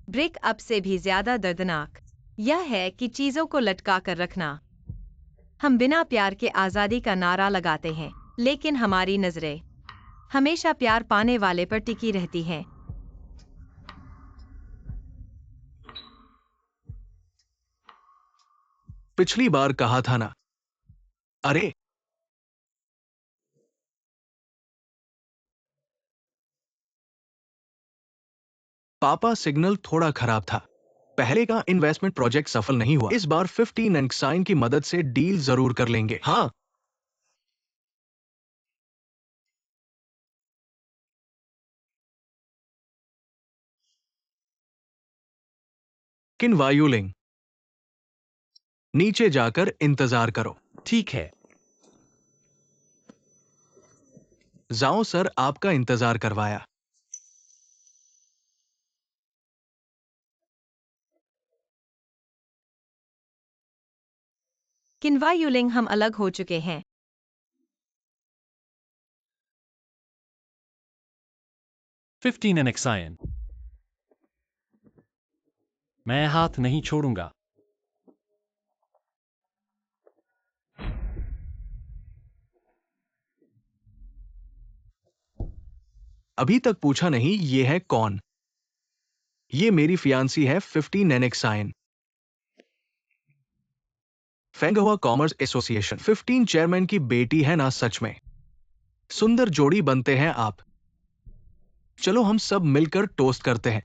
Break up से भी ज्यादा दर्दनाक यह है कि चीजों को लटका कर रखना। हम बिना प्यार के आजादी का नारा लगाते हैं, लेकिन हमारी नजरें हमेशा प्यार पाने वाले पर टिकी रहती हैं। पिछली बार कहा था ना। अरे, पापा सिग्नल थोड़ा खराब था। पहले का इन्वेस्टमेंट प्रोजेक्ट सफल नहीं हुआ। इस बार 15 एंड साइन की मदद से डील जरूर कर लेंगे। हाँ, किन वायुलिंग, नीचे जाकर इंतजार करो। ठीक है। जाओ सर, आपका इंतजार करवाया। किन्वा यूलिंग, हम अलग हो चुके हैं। 15 Anaxian। मैं हाथ नहीं छोड़ूंगा। अभी तक पूछा नहीं ये है कौन। ये मेरी फियांसी है 15 एनेक्साइन। फेंगहुआ कॉमर्स एसोसिएशन 15 चेयरमैन की बेटी है ना। सच में सुंदर जोड़ी बनते हैं आप। चलो हम सब मिलकर टोस्ट करते हैं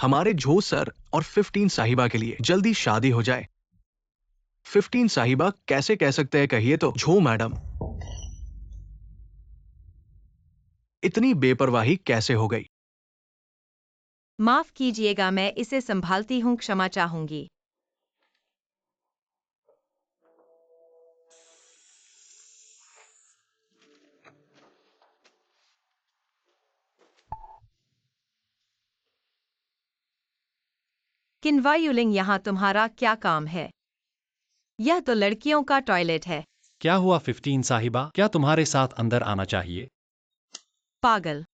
हमारे झो सर और 15 साहिबा के लिए जल्दी शादी हो जाए। 15 साहिबा कैसे कह सकते हैं, कहिए तो। झो मैडम, इतनी बेपरवाही कैसे हो गई? माफ कीजिएगा, मैं इसे संभालती हूँ, क्षमा चाहूंगी। किन्वा यूलिंग, यहाँ तुम्हारा क्या काम है? यह तो लड़कियों का टॉयलेट है। क्या हुआ 15 साहिबा? क्या तुम्हारे साथ अंदर आना चाहिए? पागल।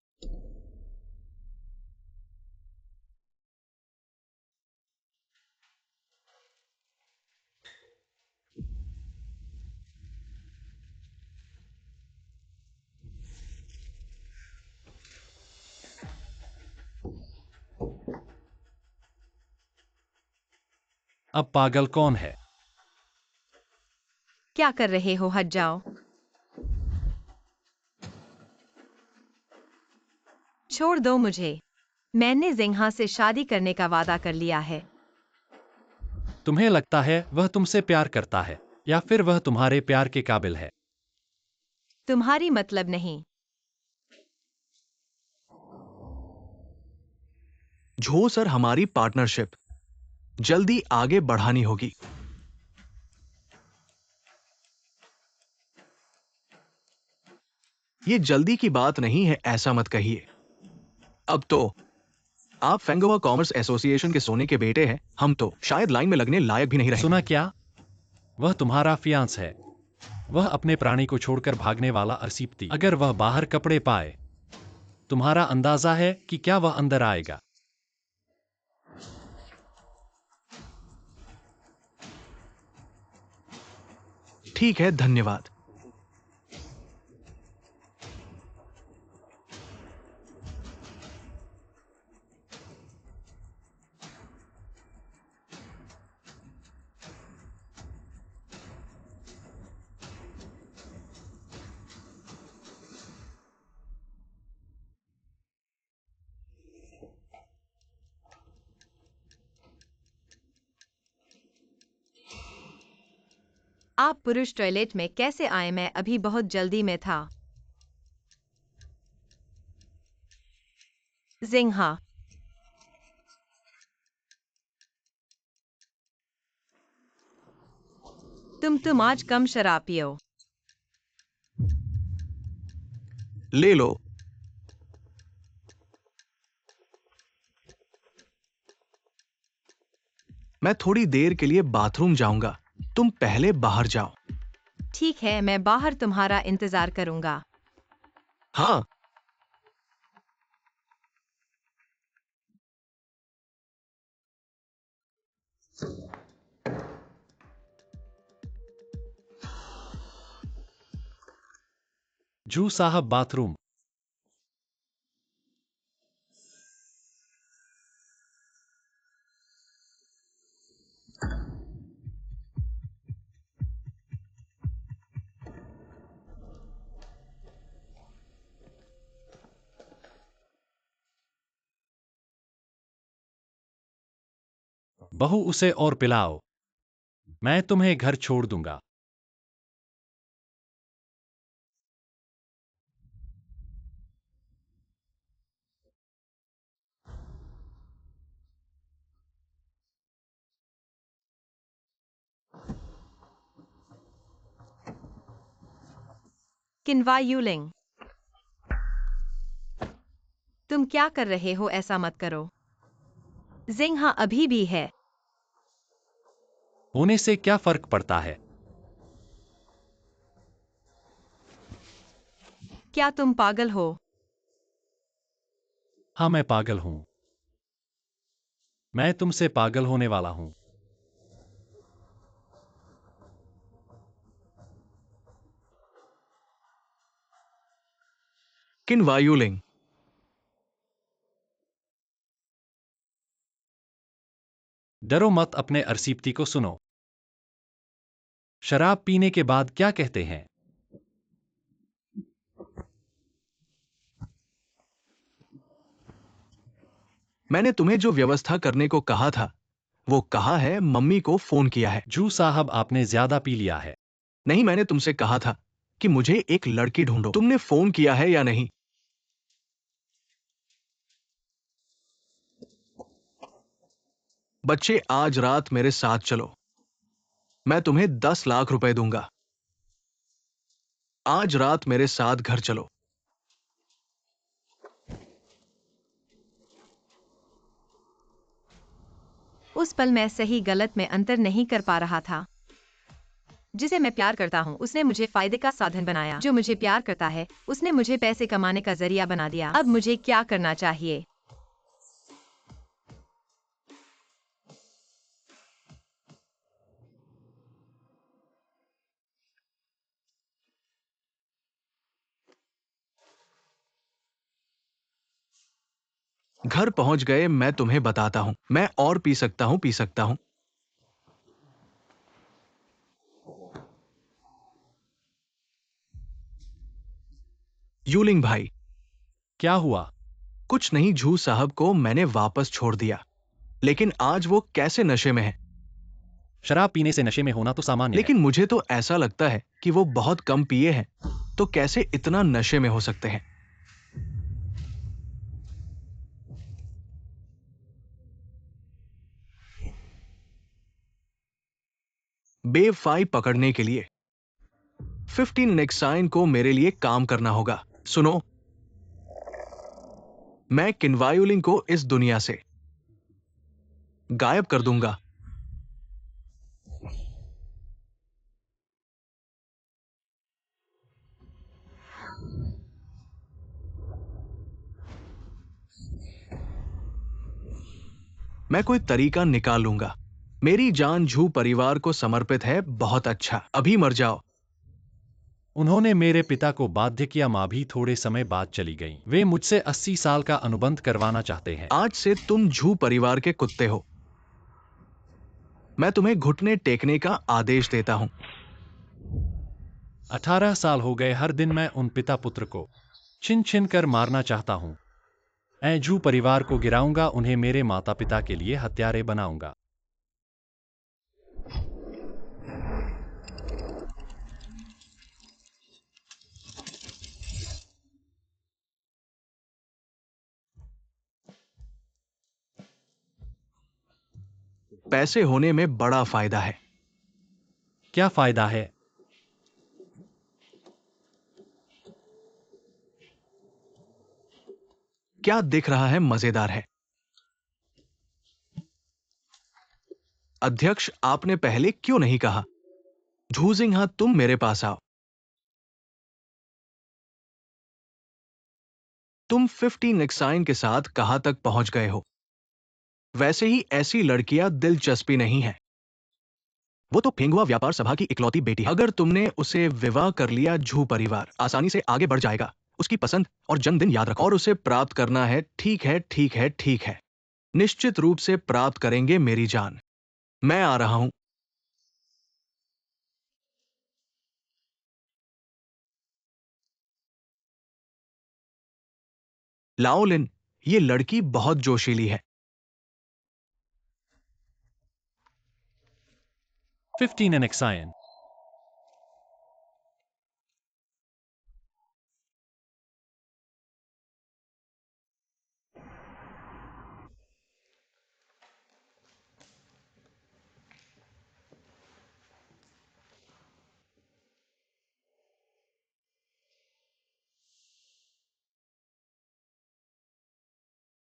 अब पागल कौन है? क्या कर रहे हो? हट जाओ। छोड़ दो मुझे। मैंने जिंहा से शादी करने का वादा कर लिया है। तुम्हें लगता है वह तुमसे प्यार करता है या फिर वह तुम्हारे प्यार के काबिल है? तुम्हारी मतलब नहीं। झो सर, हमारी पार्टनरशिप जल्दी आगे बढ़ानी होगी। ये जल्दी की बात नहीं है, ऐसा मत कहिए। अब तो आप फेंगोवा कॉमर्स एसोसिएशन के सोने के बेटे हैं। हम तो शायद लाइन में लगने लायक भी नहीं रहे। सुना क्या? वह तुम्हारा फियांस है। वह अपने प्राणी को छोड़कर भागने वाला असीपति। अगर वह बाहर कपड़े पाए, तुम्हारा अंदाजा है कि क्या वह अंदर आएगा? ठीक है, धन्यवाद। आप पुरुष टॉयलेट में कैसे आए? मैं अभी बहुत जल्दी में था। जिंहा। तुम आज कम शराब पियो। ले लो। मैं थोड़ी देर के लिए बाथरूम जाऊंगा, तुम पहले बाहर जाओ। ठीक है, मैं बाहर तुम्हारा इंतजार करूंगा। हाँ, जू साहब बाथरूम। बहू उसे और पिलाओ। मैं तुम्हें घर छोड़ दूंगा। किन्वा यूलिंग, तुम क्या कर रहे हो? ऐसा मत करो। जिंग हाँ अभी भी है। होने से क्या फर्क पड़ता है? क्या तुम पागल हो? हाँ मैं पागल हूं। मैं तुमसे पागल होने वाला हूं। किन वायुलिंग, डरो मत, अपने अरसीप्ती को सुनो। शराब पीने के बाद क्या कहते हैं? मैंने तुम्हें जो व्यवस्था करने को कहा था वो कहा है, मम्मी को फोन किया है। जू साहब आपने ज्यादा पी लिया है। नहीं, मैंने तुमसे कहा था कि मुझे एक लड़की ढूंढो। तुमने फोन किया है या नहीं? बच्चे, आज रात मेरे साथ चलो। मैं तुम्हें 10 लाख रुपए दूंगा। आज रात मेरे साथ घर चलो। उस पल मैं सही गलत में अंतर नहीं कर पा रहा था। जिसे मैं प्यार करता हूँ उसने मुझे फायदे का साधन बनाया। जो मुझे प्यार करता है उसने मुझे पैसे कमाने का जरिया बना दिया। अब मुझे क्या करना चाहिए? घर पहुंच गए, मैं तुम्हें बताता हूं। मैं और पी सकता हूं, पी सकता हूं। यूलिंग भाई, क्या हुआ? कुछ नहीं। झू साहब को मैंने वापस छोड़ दिया, लेकिन आज वो कैसे नशे में है। शराब पीने से नशे में होना तो सामान्य है। लेकिन मुझे तो ऐसा लगता है कि वो बहुत कम पिए हैं, तो कैसे इतना नशे में हो सकते हैं। बेवफाई पकड़ने के लिए 15 नेक्साइन को मेरे लिए काम करना होगा। सुनो, मैं किन्वायोलिंग को इस दुनिया से गायब कर दूंगा। मैं कोई तरीका निकाल लूंगा। मेरी जान झू परिवार को समर्पित है। बहुत अच्छा, अभी मर जाओ। उन्होंने मेरे पिता को बाध्य किया। माँ भी थोड़े समय बाद चली गई। वे मुझसे 80 साल का अनुबंध करवाना चाहते हैं। आज से तुम झू परिवार के कुत्ते हो। मैं तुम्हें घुटने टेकने का आदेश देता हूं। 18 साल हो गए। हर दिन मैं उन पिता पुत्र को छिन छिन कर मारना चाहता हूँ। मैं जू परिवार को गिराऊंगा, उन्हें मेरे माता पिता के लिए हत्यारे बनाऊंगा। पैसे होने में बड़ा फायदा है। क्या फायदा है? क्या दिख रहा है? मजेदार है। अध्यक्ष, आपने पहले क्यों नहीं कहा? झूजिंग, तुम मेरे पास आओ। तुम 15 नेक्साइन के साथ कहां तक पहुंच गए हो? वैसे ही ऐसी लड़कियां दिलचस्पी नहीं है। वो तो फेंगुआ व्यापार सभा की इकलौती बेटी है। अगर तुमने उसे विवाह कर लिया, झू परिवार आसानी से आगे बढ़ जाएगा। उसकी पसंद और जन्मदिन याद रखो। और उसे प्राप्त करना है। ठीक है, ठीक है, ठीक है। निश्चित रूप से प्राप्त करेंगे मेरी जान। मैं आ रहा हूं। लाओलिन, ये लड़की बहुत जोशीली है। 15 Anaxian.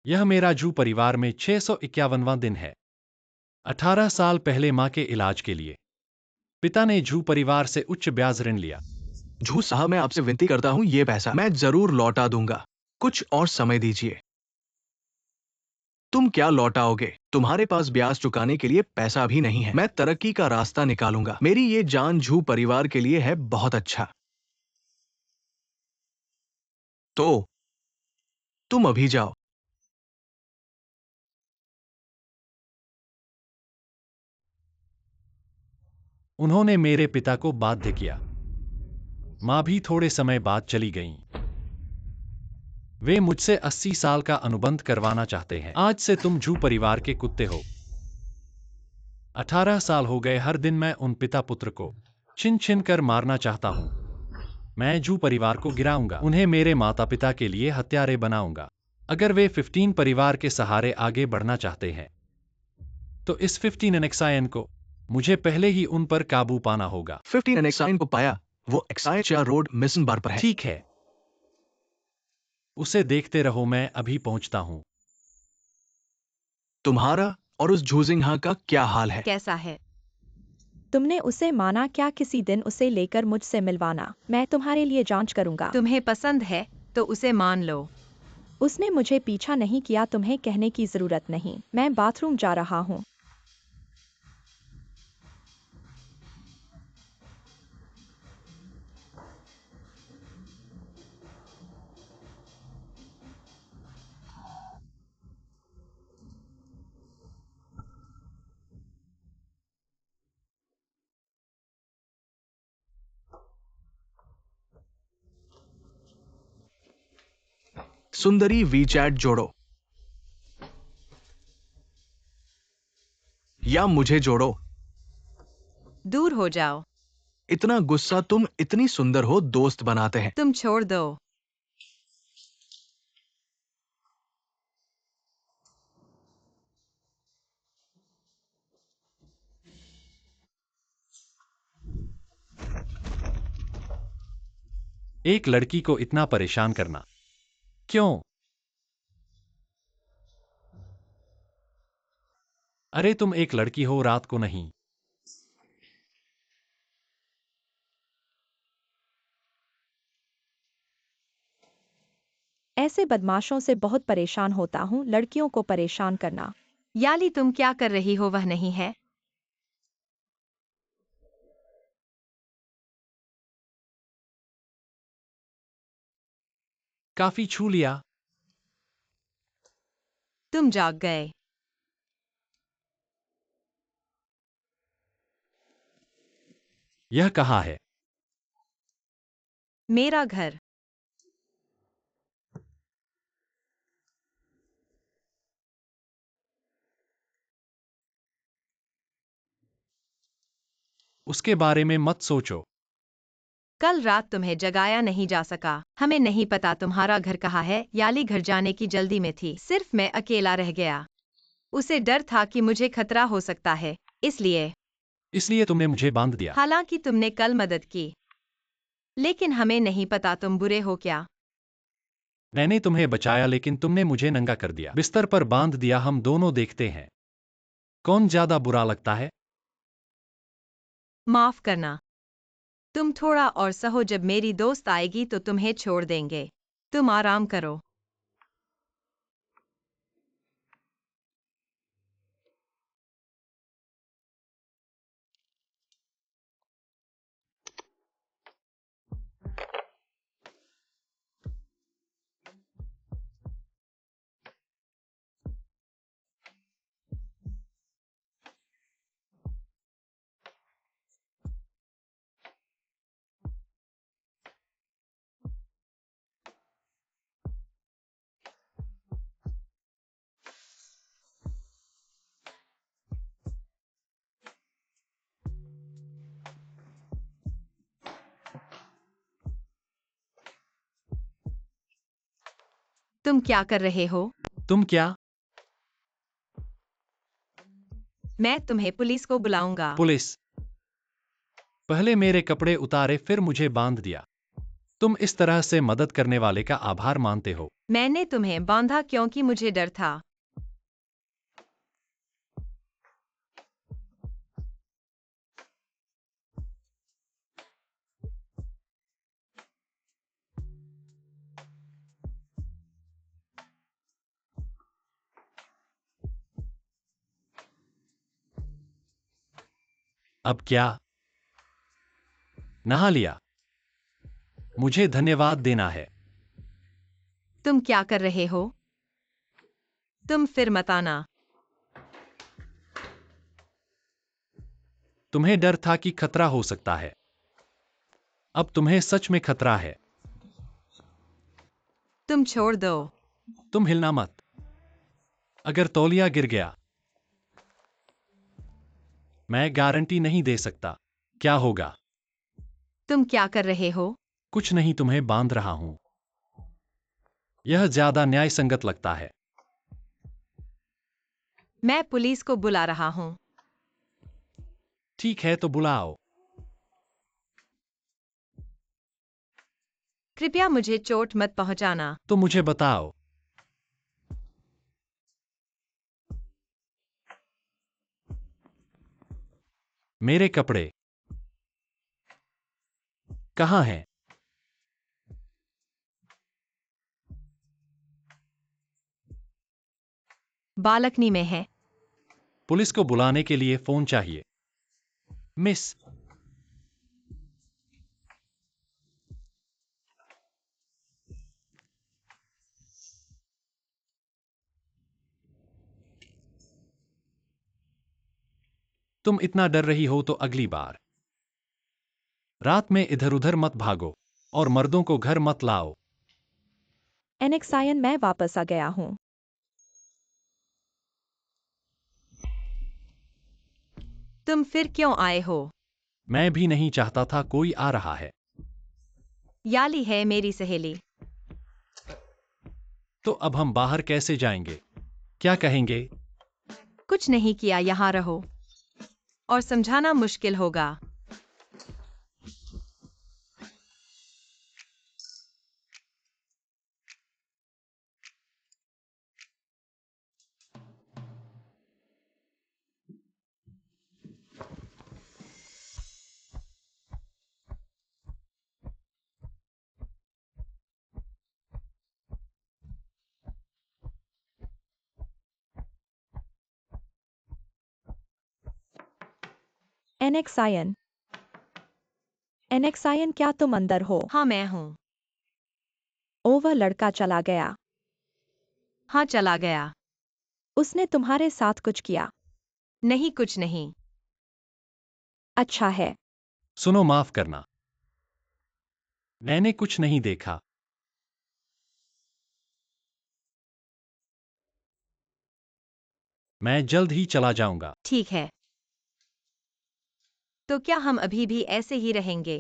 यह मेरा जू परिवार में 651वां दिन है। 18 साल पहले मां के इलाज के लिए पिता ने जू परिवार से उच्च ब्याज ऋण लिया। झू साहब, मैं आपसे विनती करता हूं, ये पैसा मैं जरूर लौटा दूंगा। कुछ और समय दीजिए। तुम क्या लौटाओगे? तुम्हारे पास ब्याज चुकाने के लिए पैसा भी नहीं है। मैं तरक्की का रास्ता निकालूंगा। मेरी ये जान झू परिवार के लिए है बहुत अच्छा। तो तुम अभी जाओ। उन्होंने मेरे पिता को बाध्य किया। मां भी थोड़े समय बाद चली गईं। वे मुझसे 80 साल का अनुबंध करवाना चाहते हैं। आज से तुम जू परिवार के कुत्ते हो। 18 साल हो गए। हर दिन मैं उन पिता पुत्र को छिन छिन कर मारना चाहता हूं। मैं जू परिवार को गिराऊंगा। उन्हें मेरे माता पिता के लिए हत्यारे बनाऊंगा। अगर वे 15 परिवार के सहारे आगे बढ़ना चाहते हैं तो इस 15 एनेक्सायन को मुझे पहले ही उन पर काबू पाना होगा। 15 एनेक्साइन को पाया। वो एक्साइचा रोड मिशन बार पर है। ठीक है, उसे देखते रहो, मैं अभी पहुंचता हूं। तुम्हारा और उस झूजिंगहा का क्या हाल है? कैसा है? तुमने उसे माना क्या? किसी दिन उसे लेकर मुझसे मिलवाना, मैं तुम्हारे लिए जांच करूंगा। तुम्हें पसंद है तो उसे मान लो। उसने मुझे पीछा नहीं किया, तुम्हें कहने की जरूरत नहीं। मैं बाथरूम जा रहा हूँ। सुंदरी वीचैट जोड़ो या मुझे जोड़ो। दूर हो जाओ। इतना गुस्सा, तुम इतनी सुंदर हो, दोस्त बनाते हैं। तुम छोड़ दो। एक लड़की को इतना परेशान करना क्यों? अरे तुम एक लड़की हो, रात को नहीं। ऐसे बदमाशों से बहुत परेशान होता हूँ, लड़कियों को परेशान करना। याली, तुम क्या कर रही हो वह नहीं है। काफी छू लिया। तुम जाग गए। यह कहाँ है? मेरा घर। उसके बारे में मत सोचो। कल रात तुम्हें जगाया नहीं जा सका। हमें नहीं पता तुम्हारा घर कहाँ है। याली घर जाने की जल्दी में थी, सिर्फ मैं अकेला रह गया। उसे डर था कि मुझे खतरा हो सकता है, इसलिए तुमने मुझे बांध दिया। हालांकि तुमने कल मदद की, लेकिन हमें नहीं पता तुम बुरे हो क्या। मैंने तुम्हें बचाया, लेकिन तुमने मुझे नंगा कर दिया, बिस्तर पर बांध दिया। हम दोनों देखते हैं कौन ज्यादा बुरा लगता है। माफ करना। तुम थोड़ा और सहो, जब मेरी दोस्त आएगी तो तुम्हें छोड़ देंगे। तुम आराम करो। तुम क्या कर रहे हो? तुम क्या? मैं तुम्हें पुलिस को बुलाऊंगा। पुलिस? पहले मेरे कपड़े उतारे फिर मुझे बांध दिया। तुम इस तरह से मदद करने वाले का आभार मानते हो? मैंने तुम्हें बांधा क्योंकि मुझे डर था। अब क्या? नहा लिया। मुझे धन्यवाद देना है। तुम क्या कर रहे हो? तुम फिर मत आना। तुम्हें डर था कि खतरा हो सकता है। अब तुम्हें सच में खतरा है। तुम छोड़ दो। तुम हिलना मत। अगर तौलिया गिर गया, मैं गारंटी नहीं दे सकता। क्या होगा? तुम क्या कर रहे हो? कुछ नहीं, तुम्हें बांध रहा हूं। यह ज्यादा न्यायसंगत लगता है। मैं पुलिस को बुला रहा हूँ। ठीक है, तो बुलाओ। कृपया मुझे चोट मत पहुंचाना। तो मुझे बताओ। मेरे कपड़े कहाँ हैं? बालकनी में है। पुलिस को बुलाने के लिए फोन चाहिए। मिस, तुम इतना डर रही हो तो अगली बार रात में इधर उधर मत भागो और मर्दों को घर मत लाओ। एनेक्सायन, मैं वापस आ गया हूँ। तुम फिर क्यों आए हो? मैं भी नहीं चाहता था। कोई आ रहा है। याली है मेरी सहेली। तो अब हम बाहर कैसे जाएंगे? क्या कहेंगे? कुछ नहीं किया, यहाँ रहो। और समझाना मुश्किल होगा। एनेक्सायन, एनेक्सायन, क्या तुम अंदर हो? हाँ, मैं हूँ। ओ, वह लड़का चला गया। हाँ, चला गया। उसने तुम्हारे साथ कुछ किया? नहीं, कुछ नहीं। अच्छा है। सुनो, माफ करना। मैंने कुछ नहीं देखा। मैं जल्द ही चला जाऊंगा। ठीक है। तो क्या हम अभी भी ऐसे ही रहेंगे?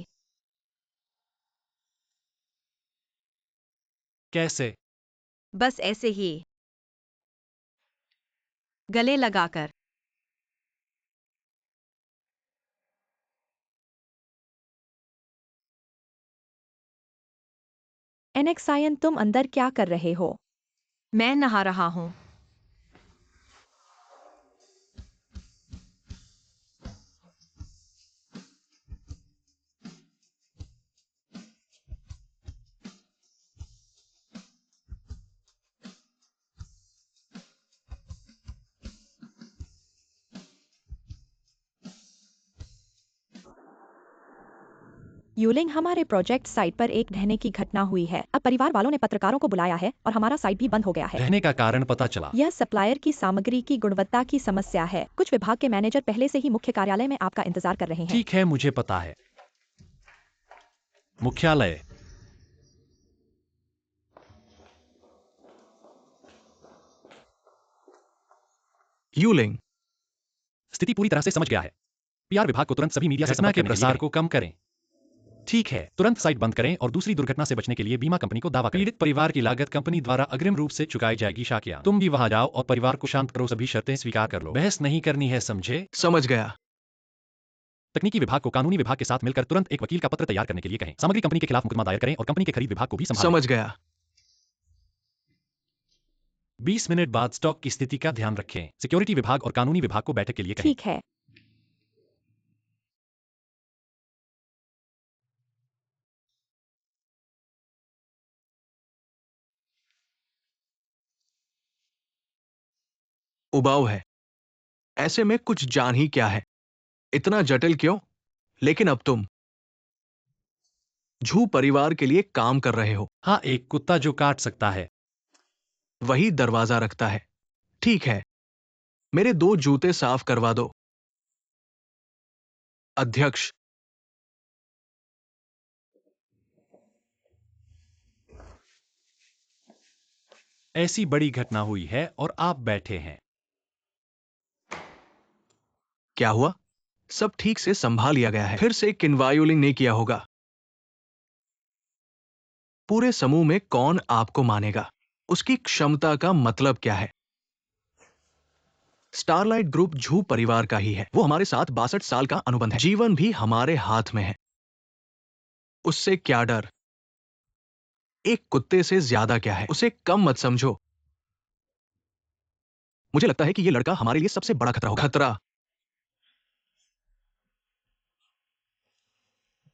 कैसे? बस ऐसे ही, गले लगाकर। एनेक्सायन, तुम अंदर क्या कर रहे हो? मैं नहा रहा हूँ। यूलिंग, हमारे प्रोजेक्ट साइट पर एक ढहने की घटना हुई है। अब परिवार वालों ने पत्रकारों को बुलाया है और हमारा साइट भी बंद हो गया है। रहने का कारण पता चला? यह सप्लायर की सामग्री की गुणवत्ता की समस्या है। कुछ विभाग के मैनेजर पहले से ही मुख्य कार्यालय में आपका इंतजार कर रहे हैं। ठीक है, मुझे पता है। मुख्यालय। यूलिंग, स्थिति पूरी तरह से समझ गया है। पीआर विभाग को तुरंत सभी मीडिया से घटना संपर्क के करने के लिए प्रसार कहें। को कम करें। ठीक है, तुरंत साइट बंद करें और दूसरी दुर्घटना से बचने के लिए बीमा कंपनी को दावा करें। पीड़ित परिवार की लागत कंपनी द्वारा अग्रिम रूप से चुकाई जाएगी। शाकिया, तुम भी वहां जाओ और परिवार को शांत करो, सभी शर्तें स्वीकार कर लो। बहस नहीं करनी है, समझे? समझ गया। तकनीकी विभाग को कानूनी विभाग के साथ मिलकर तुरंत एक वकील का पत्र तैयार करने के लिए कहें। सामग्री कंपनी के खिलाफ मुकदमा दायर करें और कंपनी के खरीद विभाग को भी संभालें। समझ गया। 20 मिनट बाद स्टॉक की स्थिति का ध्यान रखें। सिक्योरिटी विभाग और कानूनी विभाग को बैठक के लिए कहें। ठीक है। उबाऊ है। ऐसे में कुछ जान ही क्या है, इतना जटिल क्यों? लेकिन अब तुम झू परिवार के लिए काम कर रहे हो। हाँ, एक कुत्ता जो काट सकता है। वही दरवाजा रखता है। ठीक है, मेरे 2 जूते साफ करवा दो। अध्यक्ष, ऐसी बड़ी घटना हुई है और आप बैठे हैं। क्या हुआ? सब ठीक से संभाल लिया गया है। फिर से किन्वायोलिंग नहीं किया होगा। पूरे समूह में कौन आपको मानेगा? उसकी क्षमता का मतलब क्या है? स्टारलाइट ग्रुप झू परिवार का ही है। वो हमारे साथ 62 साल का अनुबंध है। जीवन भी हमारे हाथ में है। उससे क्या डर? एक कुत्ते से ज्यादा क्या है? उसे कम मत समझो। मुझे लगता है कि यह लड़का हमारे लिए सबसे बड़ा खतरा होगा। खतरा?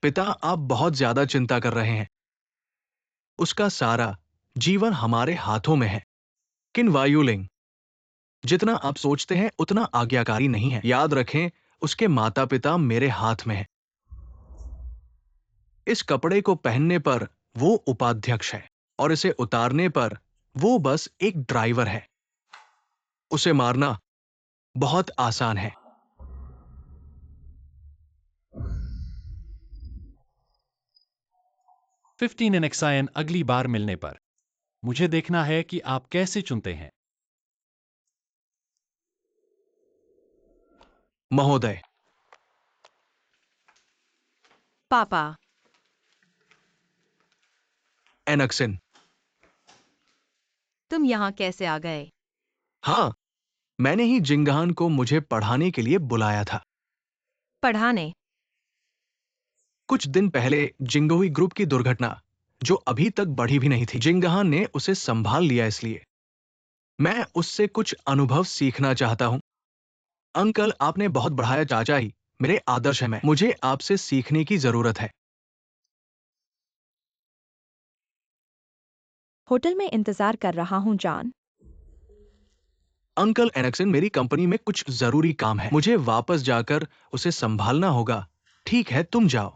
पिता, आप बहुत ज्यादा चिंता कर रहे हैं। उसका सारा जीवन हमारे हाथों में है। किन्वायुलिंग जितना आप सोचते हैं उतना आज्ञाकारी नहीं है। याद रखें, उसके माता पिता मेरे हाथ में हैं। इस कपड़े को पहनने पर वो उपाध्यक्ष है और इसे उतारने पर वो बस एक ड्राइवर है। उसे मारना बहुत आसान है। 15 इन एक्सायन अगली बार मिलने पर मुझे देखना है कि आप कैसे चुनते हैं। महोदय, पापा, एनक्सिन। तुम यहाँ कैसे आ गए? हाँ, मैंने ही जिंगहान को मुझे पढ़ाने के लिए बुलाया था। पढ़ाने? कुछ दिन पहले जिंगोई ग्रुप की दुर्घटना, जो अभी तक बढ़ी भी नहीं थी, जिंगहान ने उसे संभाल लिया। इसलिए मैं उससे कुछ अनुभव सीखना चाहता हूं। अंकल, आपने बहुत बढ़ाया। चाचा ही मेरे आदर्श हैं। मुझे आपसे सीखने की जरूरत है। होटल में इंतजार कर रहा हूँ जॉन। अंकल एनक्सन, मेरी कंपनी में कुछ जरूरी काम है। मुझे वापस जाकर उसे संभालना होगा। ठीक है, तुम जाओ।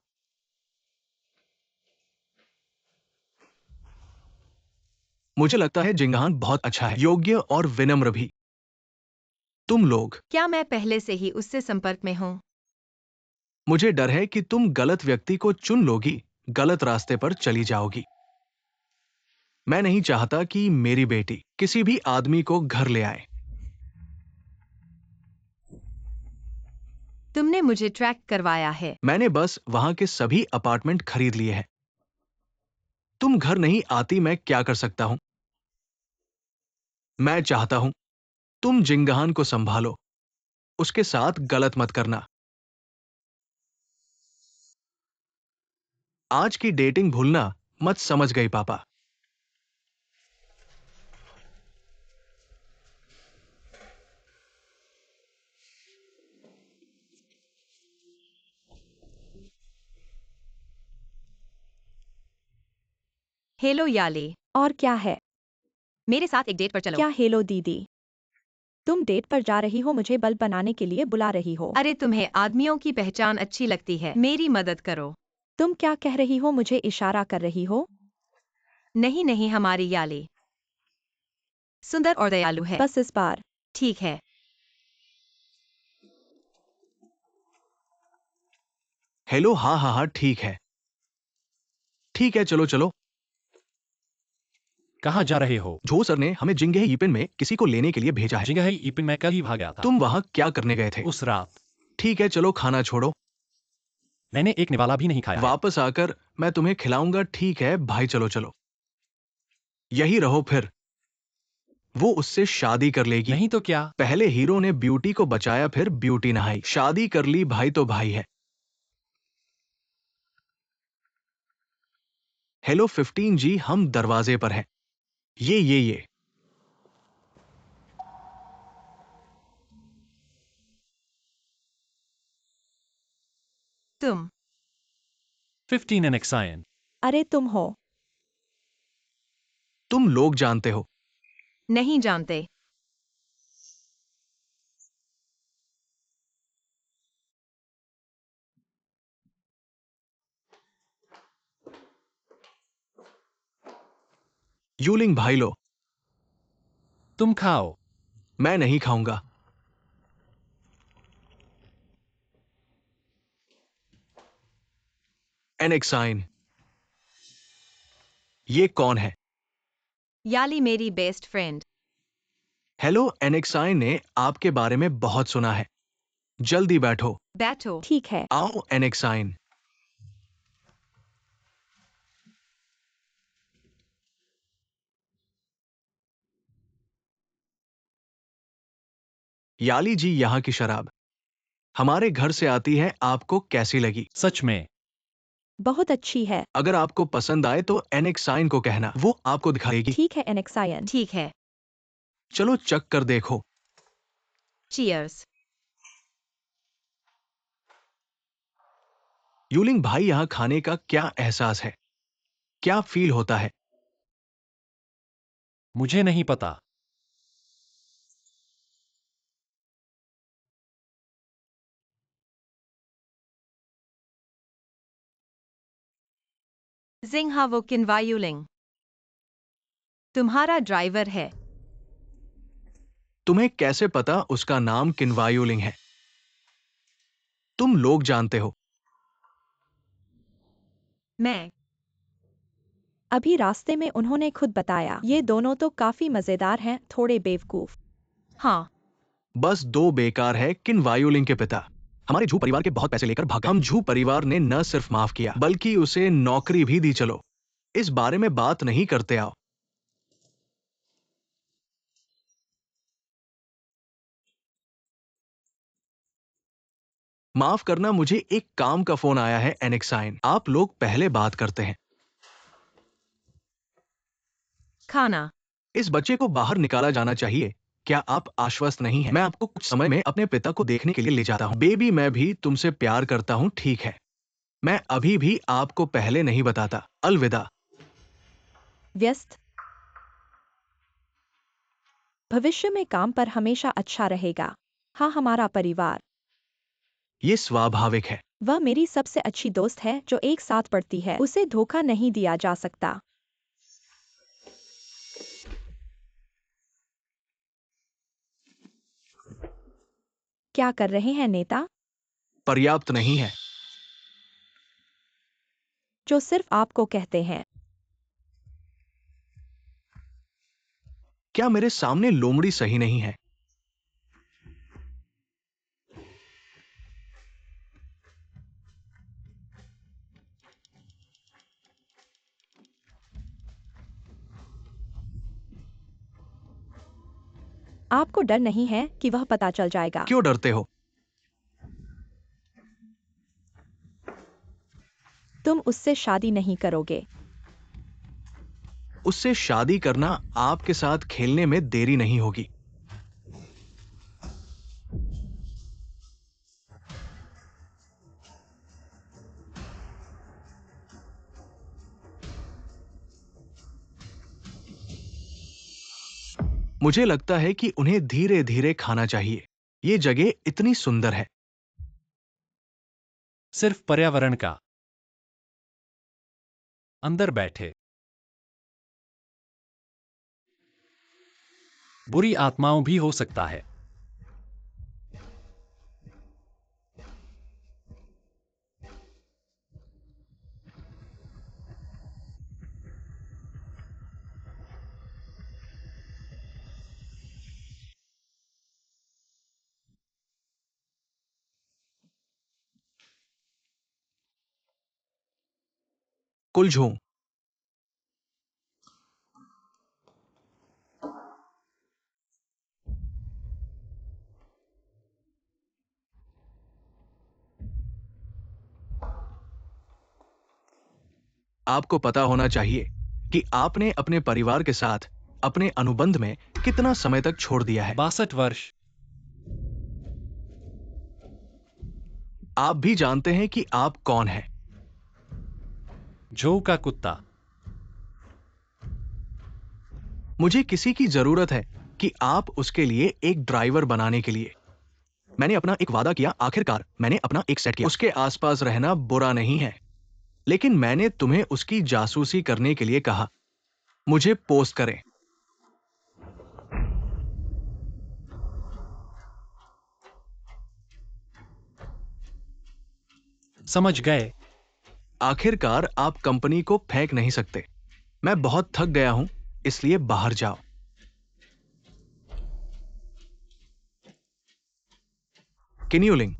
मुझे लगता है जिंगहान बहुत अच्छा है, योग्य और विनम्र भी। तुम लोग, क्या मैं पहले से ही उससे संपर्क में हूँ? मुझे डर है कि तुम गलत व्यक्ति को चुन लोगी, गलत रास्ते पर चली जाओगी। मैं नहीं चाहता कि मेरी बेटी किसी भी आदमी को घर ले आए। तुमने मुझे ट्रैक करवाया है। मैंने बस वहां के सभी अपार्टमेंट खरीद लिए हैं। तुम घर नहीं आती, मैं क्या कर सकता हूं? मैं चाहता हूं तुम जिंगहान को संभालो। उसके साथ गलत मत करना। आज की डेटिंग भूलना मत, समझ गई पापा? हेलो याले, और क्या है? मेरे साथ एक डेट पर चलो। क्या हेलो दीदी? तुम डेट पर जा रही हो, मुझे बल्ब बनाने के लिए बुला रही हो? अरे, तुम्हें आदमियों की पहचान अच्छी लगती है। मेरी मदद करो। तुम क्या कह रही हो? मुझे इशारा कर रही हो? नहीं नहीं, हमारी याले सुंदर और दयालु है। बस इस बार। ठीक है। हेलो, हाँ हाँ हाँ, ठीक है। ठीक है, चलो चलो। कहाँ जा रहे हो? झो सर ने हमें जिंगे यीपिन में किसी को लेने के लिए भेजा है। जिंगहाई ईपिन में कल ही भाग गया था। तुम वहां क्या करने गए थे? उस रात। ठीक है, चलो खाना छोड़ो। मैंने एक निवाला भी नहीं खाया है। वापस आकर मैं तुम्हें खिलाऊंगा। ठीक है भाई, चलो चलो, यही रहो फिर। वो उससे शादी कर लेगी। नहीं तो क्या? पहले हीरो ने ब्यूटी को बचाया, फिर ब्यूटी नहाई, शादी कर ली। भाई तो भाई है। हेलो 15 जी, हम दरवाजे पर हैं। ये तुम 15 and Xian. अरे तुम हो। तुम लोग जानते हो। नहीं जानते। यूलिंग भाई लो। तुम खाओ। मैं नहीं खाऊंगा। एनेक्साइन, ये कौन है? याली मेरी बेस्ट फ्रेंड। हेलो, एनेक्साइन ने आपके बारे में बहुत सुना है। जल्दी बैठो। बैठो। ठीक है। आओ एनेक्साइन। याली जी, यहाँ की शराब हमारे घर से आती है। आपको कैसी लगी? सच में? बहुत अच्छी है। अगर आपको पसंद आए तो एनेक्साइन को कहना, वो आपको दिखाएगी। ठीक है एनेक्सायन। ठीक है। चलो चख कर देखो। चीयर्स। यूलिंग भाई, यहाँ खाने का क्या एहसास है? क्या फील होता है? मुझे नहीं पता। जिंगहा वो किनवायुलिंग तुम्हारा ड्राइवर है। तुम्हें कैसे पता उसका नाम किनवायुलिंग है? तुम लोग जानते हो। मैं अभी रास्ते में उन्होंने खुद बताया। ये दोनों तो काफी मजेदार हैं, थोड़े बेवकूफ। हाँ। बस दो बेकार है। किनवायुलिंग के पिता हमारे झू परिवार के बहुत पैसे लेकर भाग गए। हम झू परिवार ने न सिर्फ माफ किया, बल्कि उसे नौकरी भी दी। चलो इस बारे में बात नहीं करते, आओ। माफ करना, मुझे एक काम का फोन आया है। एनेक्साइन, आप लोग पहले बात करते हैं। खाना। इस बच्चे को बाहर निकाला जाना चाहिए। क्या आप आश्वस्त नहीं हैं? मैं आपको कुछ समय में अपने पिता को देखने के लिए ले जाता हूं। बेबी, मैं भी तुमसे प्यार करता हूं। ठीक है, मैं अभी भी आपको पहले नहीं बताता। अलविदा। व्यस्त। भविष्य में काम पर हमेशा अच्छा रहेगा। हाँ, हमारा परिवार। ये स्वाभाविक है। वह मेरी सबसे अच्छी दोस्त है जो एक साथ पढ़ती है। उसे धोखा नहीं दिया जा सकता। क्या कर रहे हैं नेता? पर्याप्त नहीं है। जो सिर्फ आपको कहते हैं। क्या मेरे सामने लोमड़ी सही नहीं है? आपको डर नहीं है कि वह पता चल जाएगा? क्यों डरते हो? तुम उससे शादी नहीं करोगे। उससे शादी करना आपके साथ खेलने में देरी नहीं होगी। मुझे लगता है कि उन्हें धीरे धीरे खाना चाहिए। ये जगह इतनी सुंदर है। सिर्फ पर्यावरण का। अंदर बैठे। बुरी आत्माओं भी हो सकता है। कुलझूं। आपको पता होना चाहिए कि आपने अपने परिवार के साथ अपने अनुबंध में कितना समय तक छोड़ दिया है। 62 वर्ष। आप भी जानते हैं कि आप कौन हैं। जो का कुत्ता। मुझे किसी की जरूरत है कि आप उसके लिए एक ड्राइवर बनाने के लिए। मैंने अपना एक वादा किया, आखिरकार मैंने अपना एक सेट किया। उसके आसपास रहना बुरा नहीं है, लेकिन मैंने तुम्हें उसकी जासूसी करने के लिए कहा। मुझे पोस्ट करें। समझ गए। आखिरकार आप कंपनी को फेंक नहीं सकते। मैं बहुत थक गया हूं, इसलिए बाहर जाओ। किन्यूलिंग।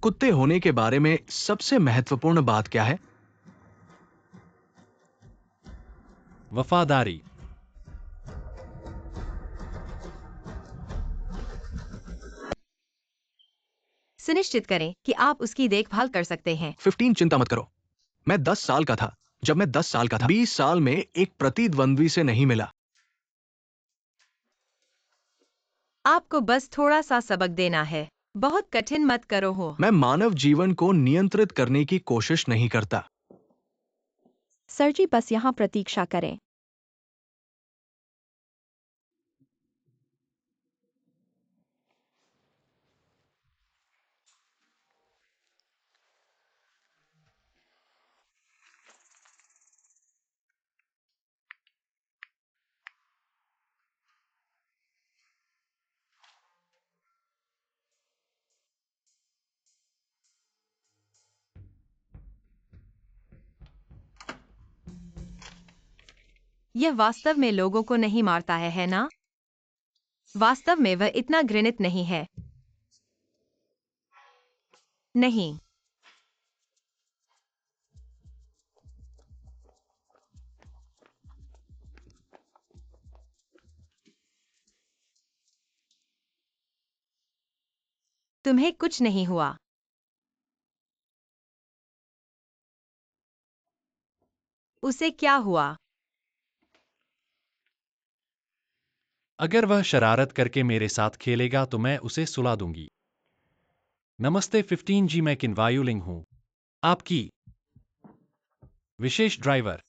कुत्ते होने के बारे में सबसे महत्वपूर्ण बात क्या है? वफादारी। सुनिश्चित करें कि आप उसकी देखभाल कर सकते हैं। 15 चिंता मत करो। मैं 10 साल का था जब मैं 10 साल का था। 20 साल में एक प्रतिद्वंद्वी से नहीं मिला। आपको बस थोड़ा सा सबक देना है। बहुत कठिन मत करो हो। मैं मानव जीवन को नियंत्रित करने की कोशिश नहीं करता। सर जी, बस यहाँ प्रतीक्षा करें। यह वास्तव में लोगों को नहीं मारता है ना? वास्तव में वह इतना घृणित नहीं है। नहीं। तुम्हें कुछ नहीं हुआ। उसे क्या हुआ? अगर वह शरारत करके मेरे साथ खेलेगा तो मैं उसे सुला दूंगी। नमस्ते 15 जी, मैं किन्वायुलिंग हूं, आपकी विशेष ड्राइवर।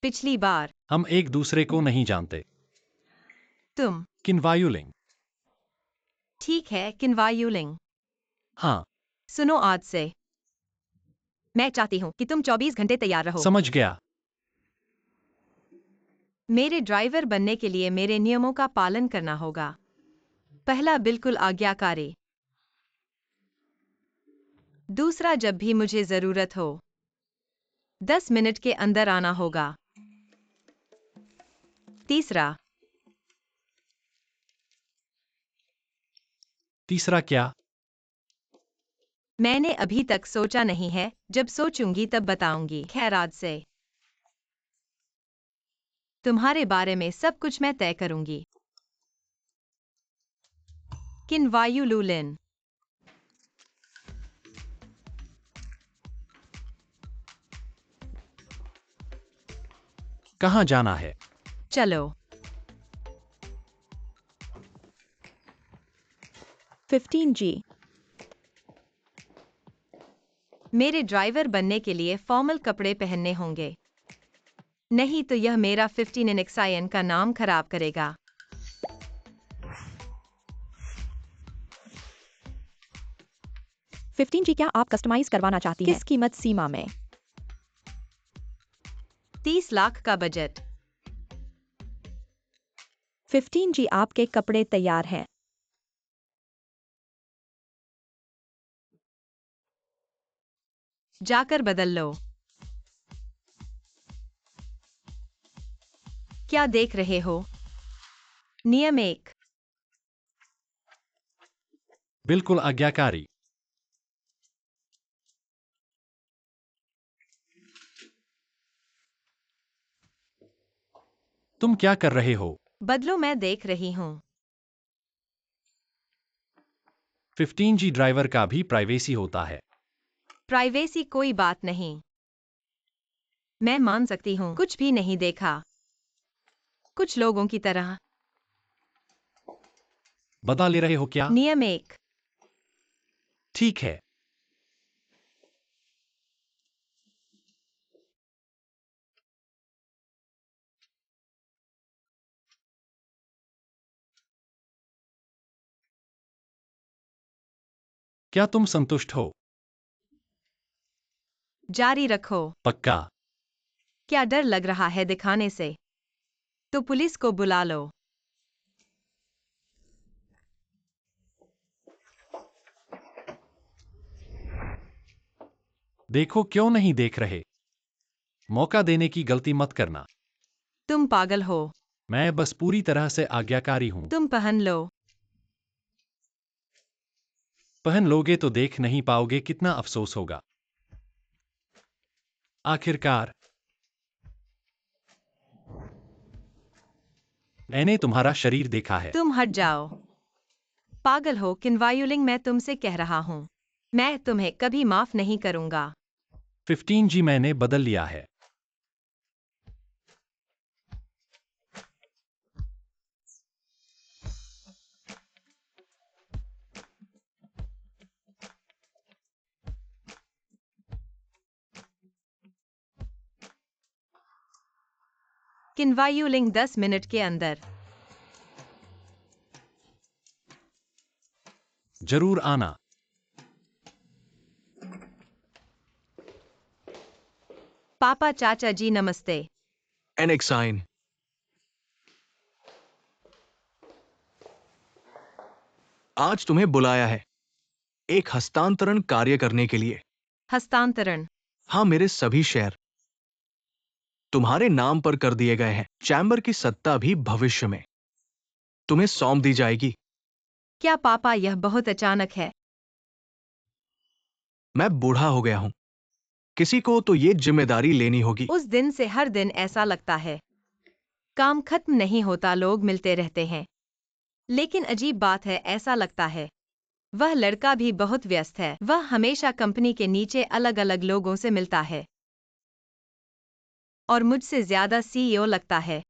पिछली बार हम एक दूसरे को नहीं जानते। तुम किन्वायुलिंग। ठीक है किन्वायुलिंग। हाँ, सुनो, आज से मैं चाहती हूँ कि तुम 24 घंटे तैयार रहो। समझ गया। मेरे ड्राइवर बनने के लिए मेरे नियमों का पालन करना होगा। पहला, बिल्कुल आज्ञाकारी। दूसरा, जब भी मुझे जरूरत हो 10 मिनट के अंदर आना होगा। तीसरा, तीसरा क्या? मैंने अभी तक सोचा नहीं है, जब सोचूंगी तब बताऊंगी। खैर, आज से तुम्हारे बारे में सब कुछ मैं तय करूंगी। किन्वायुलुलिन। कहाँ जाना है? चलो। 15 जी। मेरे ड्राइवर बनने के लिए फॉर्मल कपड़े पहनने होंगे, नहीं तो यह मेरा 15 इनएक्सायन का नाम खराब करेगा। 15 जी, क्या आप कस्टमाइज करवाना चाहती हैं? किस कीमत सीमा में? 30 लाख का बजट। 15 जी, आपके कपड़े तैयार हैं। जाकर बदल लो। क्या देख रहे हो? नियम 1। बिल्कुल आज्ञाकारी। तुम क्या कर रहे हो? बदलो, मैं देख रही हूँ। 15G ड्राइवर का भी प्राइवेसी होता है। प्राइवेसी कोई बात नहीं। मैं मान सकती हूँ, कुछ भी नहीं देखा। कुछ लोगों की तरह। बदला ले रहे हो क्या? नियम 1। ठीक है। क्या तुम संतुष्ट हो? जारी रखो। पक्का। क्या डर लग रहा है दिखाने से? तो पुलिस को बुला लो। देखो, क्यों नहीं देख रहे? मौका देने की गलती मत करना। तुम पागल हो। मैं बस पूरी तरह से आज्ञाकारी हूं। तुम पहन लो। पहन लोगे तो देख नहीं पाओगे, कितना अफसोस होगा। आखिरकार मैंने तुम्हारा शरीर देखा है। तुम हट जाओ। पागल हो किन्वायुलिंग, मैं तुमसे कह रहा हूँ। मैं तुम्हें कभी माफ नहीं करूंगा। 15G मैंने बदल लिया है। किन्वायुलिंग 10 मिनट के अंदर। जरूर आना। पापा चाचा जी नमस्ते। एनेक्साइन। आज तुम्हें बुलाया है एक हस्तांतरण कार्य करने के लिए। हस्तांतरण। हाँ, मेरे सभी शेयर तुम्हारे नाम पर कर दिए गए हैं। चैम्बर की सत्ता भी भविष्य में तुम्हें सौंप दी जाएगी। क्या पापा, यह बहुत अचानक है। मैं बूढ़ा हो गया हूं, किसी को तो ये जिम्मेदारी लेनी होगी। उस दिन से हर दिन ऐसा लगता है। काम खत्म नहीं होता, लोग मिलते रहते हैं। लेकिन अजीब बात है, ऐसा लगता है वह लड़का भी बहुत व्यस्त है। वह हमेशा कंपनी के नीचे अलग अलग लोगों से मिलता है और मुझसे ज्यादा सीईओ लगता है।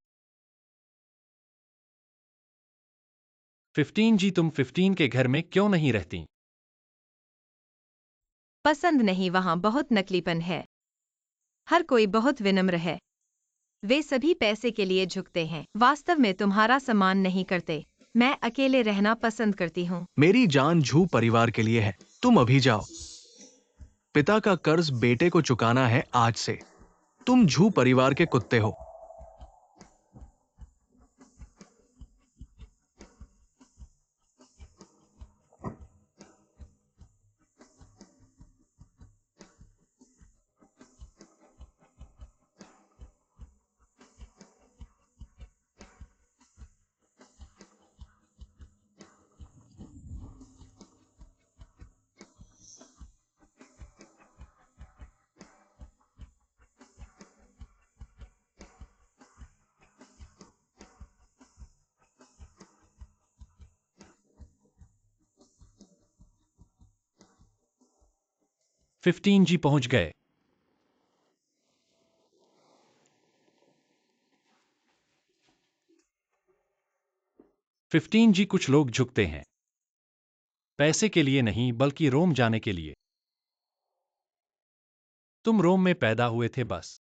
15G तुम 15 के घर में क्यों नहीं रहती? पसंद नहीं, वहां बहुत नकलीपन है। हर कोई बहुत विनम्र है। वे सभी पैसे के लिए झुकते हैं, वास्तव में तुम्हारा सम्मान नहीं करते। मैं अकेले रहना पसंद करती हूँ। मेरी जान झू परिवार के लिए है। तुम अभी जाओ। पिता का कर्ज बेटे को चुकाना है आज से। तुम झू परिवार के कुत्ते हो। फिफ्टीन जी पहुंच गए। फिफ्टीन जी कुछ लोग झुकते हैं, पैसे के लिए नहीं बल्कि रोम जाने के लिए। तुम रोम में पैदा हुए थे बस।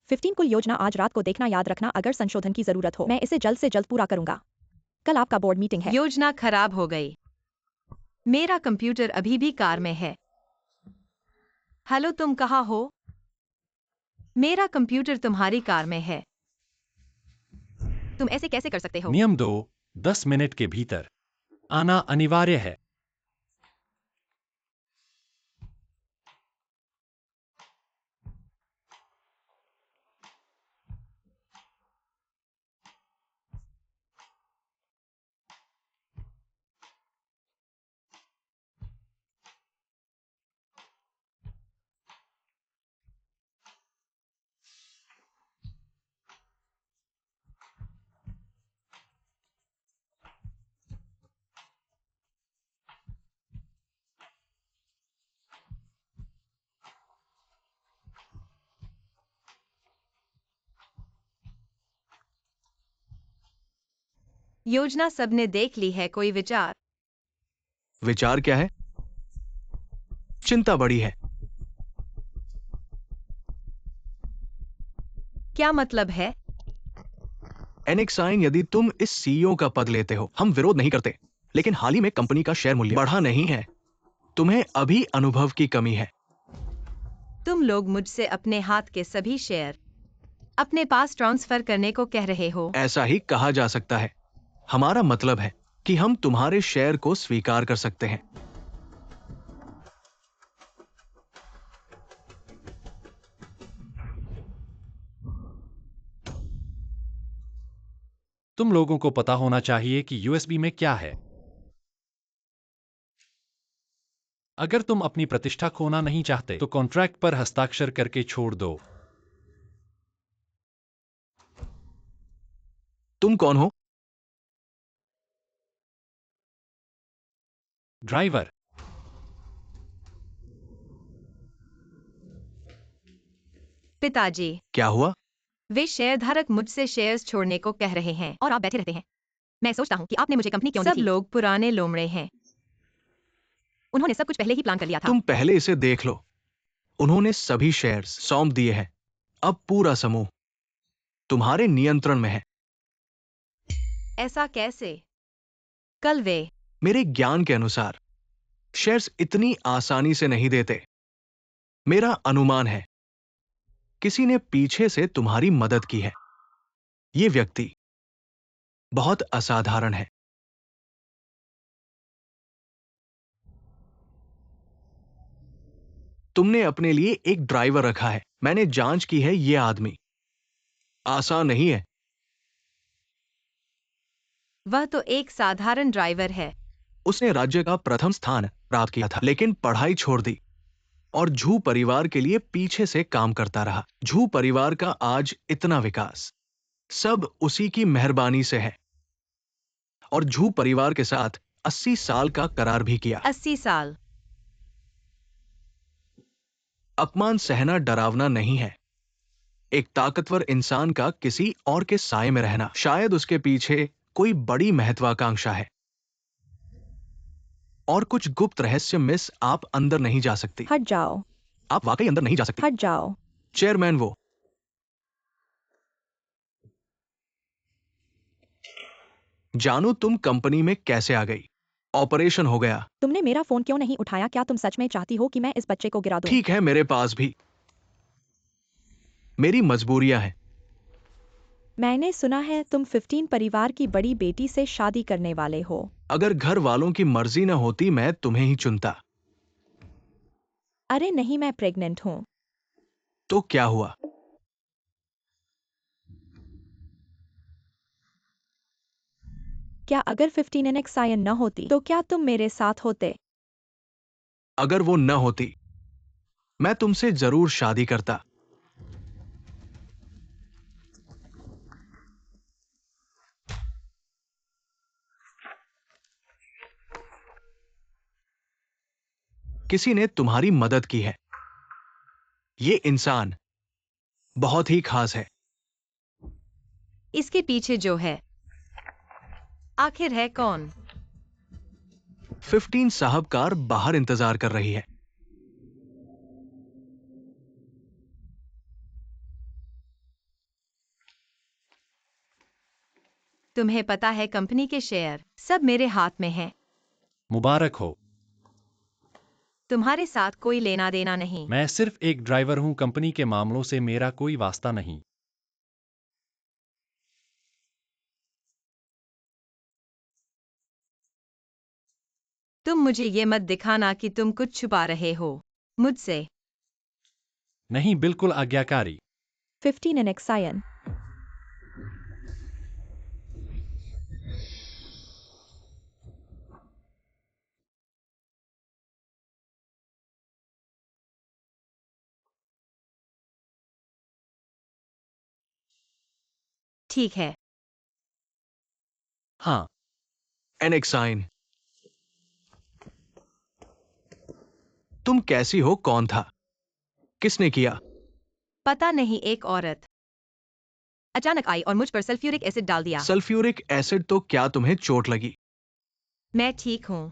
15 कुल योजना आज रात को देखना, याद रखना अगर संशोधन की जरूरत हो मैं इसे जल्द से जल्द पूरा करूंगा। कल आपका बोर्ड मीटिंग है। योजना खराब हो गई। मेरा कंप्यूटर अभी भी कार में है। हेलो, तुम कहाँ हो? मेरा कंप्यूटर तुम्हारी कार में है। तुम ऐसे कैसे कर सकते हो? नियम 2, 10 मिनट के भीतर आना अनिवार्य है। योजना सबने देख ली है, कोई विचार? विचार क्या है? चिंता बड़ी है। क्या मतलब है? एनेक्साइन, यदि तुम इस सीईओ का पद लेते हो, हम विरोध नहीं करते, लेकिन हाल ही में कंपनी का शेयर मूल्य बढ़ा नहीं है। तुम्हें अभी अनुभव की कमी है। तुम लोग मुझसे अपने हाथ के सभी शेयर अपने पास ट्रांसफर करने को कह रहे हो? ऐसा ही कहा जा सकता है। हमारा मतलब है कि हम तुम्हारे शेयर को स्वीकार कर सकते हैं। तुम लोगों को पता होना चाहिए कि यूएसबी में क्या है। अगर तुम अपनी प्रतिष्ठा खोना नहीं चाहते तो कॉन्ट्रैक्ट पर हस्ताक्षर करके छोड़ दो। तुम कौन हो? ड्राइवर। पिताजी, क्या हुआ? वे शेयरधारक मुझसे शेयर्स छोड़ने को कह रहे हैं और आप बैठे रहते हैं। मैं सोचता हूँ कि आपने मुझे कंपनी क्यों दी सब थी? लोग पुराने लोमड़े हैं। उन्होंने सब कुछ पहले ही प्लान कर लिया था। तुम पहले इसे देख लो। उन्होंने सभी शेयर्स सौंप दिए हैं। अब पूरा समूह तुम्हारे नियंत्रण में है। ऐसा कैसे? कल वे मेरे ज्ञान के अनुसार शेयर्स इतनी आसानी से नहीं देते। मेरा अनुमान है किसी ने पीछे से तुम्हारी मदद की है। ये व्यक्ति बहुत असाधारण है। तुमने अपने लिए एक ड्राइवर रखा है। मैंने जांच की है, ये आदमी आसान नहीं है। वह तो एक साधारण ड्राइवर है। उसने राज्य का प्रथम स्थान प्राप्त किया था, लेकिन पढ़ाई छोड़ दी और झू परिवार के लिए पीछे से काम करता रहा। झू परिवार का आज इतना विकास सब उसी की मेहरबानी से है। और झू परिवार के साथ 80 साल का करार भी किया। 80 साल? अपमान सहना डरावना नहीं है। एक ताकतवर इंसान का किसी और के साए में रहना, शायद उसके पीछे कोई बड़ी महत्वाकांक्षा है और कुछ गुप्त रहस्य मिस आप अंदर नहीं जा सकती। हट जाओ। आप वाकई अंदर नहीं जा सकती। हट जाओ। चेयरमैन, वो जानू तुम कंपनी में कैसे आ गई? ऑपरेशन हो गया। तुमने मेरा फोन क्यों नहीं उठाया? क्या तुम सच में चाहती हो कि मैं इस बच्चे को गिरा दूं? ठीक है, मेरे पास भी मेरी मजबूरियां हैं। मैंने सुना है तुम 15 परिवार की बड़ी बेटी से शादी करने वाले हो। अगर घर वालों की मर्जी न होती मैं तुम्हें ही चुनता। अरे नहीं, मैं प्रेग्नेंट हूँ। तो क्या हुआ? क्या अगर 15 एनेक्साइन न होती तो क्या तुम मेरे साथ होते? अगर वो न होती मैं तुमसे जरूर शादी करता। किसी ने तुम्हारी मदद की है। ये इंसान बहुत ही खास है। इसके पीछे जो है आखिर है कौन? 15 साहबकार बाहर इंतजार कर रही है। तुम्हें पता है कंपनी के शेयर सब मेरे हाथ में हैं। मुबारक हो। तुम्हारे साथ कोई लेना देना नहीं। मैं सिर्फ एक ड्राइवर हूं, कंपनी के मामलों से मेरा कोई वास्ता नहीं। तुम मुझे ये मत दिखाना कि तुम कुछ छुपा रहे हो मुझसे। नहीं, बिल्कुल आज्ञाकारी। 15 एनेक्साइन। ठीक है। हाँ। एनेक्साइन, तुम कैसी हो? कौन था? किसने किया? पता नहीं, एक औरत। अचानक आई और मुझ पर सल्फ्यूरिक एसिड डाल दिया। सल्फ्यूरिक एसिड तो क्या तुम्हें चोट लगी? मैं ठीक हूँ,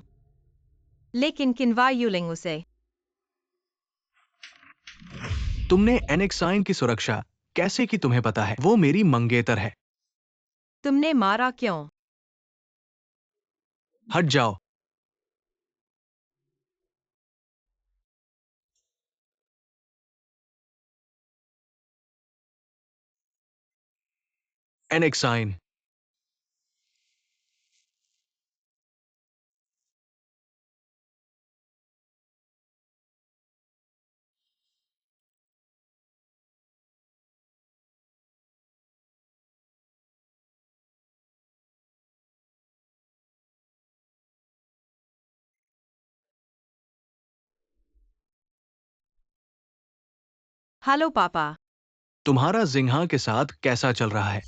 लेकिन किन्वा यूलिंग उसे। तुमने एनेक्साइन की सुरक्षा कैसे की तुम्हें पता है? वो मेरी मंगेतर है। तुमने मारा क्यों? हट जाओ। एनेक्साइन। हेलो पापा। तुम्हारा जिंहा के साथ कैसा चल रहा है?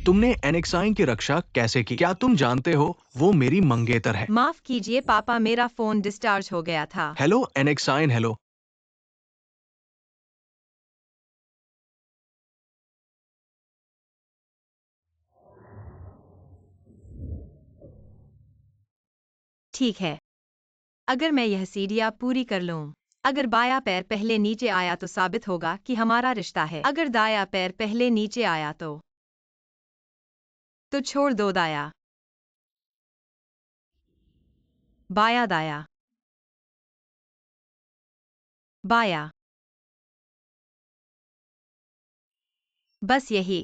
तुमने एनेक्साइन की रक्षा कैसे की? क्या तुम जानते हो वो मेरी मंगेतर है? माफ कीजिए पापा, मेरा फोन डिस्चार्ज हो गया था। हेलो एनेक्साइन, हेलो। ठीक है, अगर मैं यह सीढ़ियाँ पूरी कर लूं। अगर बायां पैर पहले नीचे आया तो साबित होगा कि हमारा रिश्ता है। अगर दायां पैर पहले नीचे आया तो छोड़ दो दाया। बाया दाया। बाया। बस यही।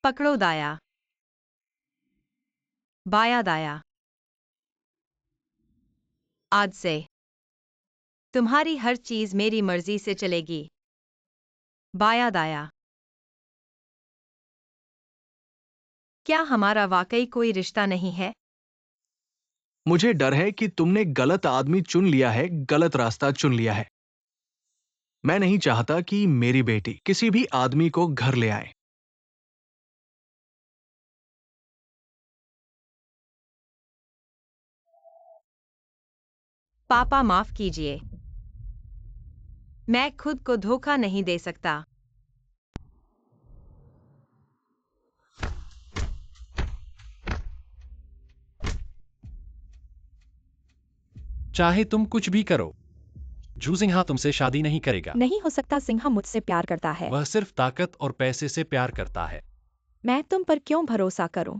पकड़ो दाया। बाया दाया। आज से तुम्हारी हर चीज मेरी मर्जी से चलेगी। बाया दाया। क्या हमारा वाकई कोई रिश्ता नहीं है? मुझे डर है कि तुमने गलत आदमी चुन लिया है, गलत रास्ता चुन लिया है। मैं नहीं चाहता कि मेरी बेटी किसी भी आदमी को घर ले आए। पापा माफ कीजिए, मैं खुद को धोखा नहीं दे सकता। चाहे तुम कुछ भी करो, जू सिंहा तुमसे शादी नहीं करेगा। नहीं हो सकता, सिंहा मुझसे प्यार करता है। वह सिर्फ ताकत और पैसे से प्यार करता है। मैं तुम पर क्यों भरोसा करूं?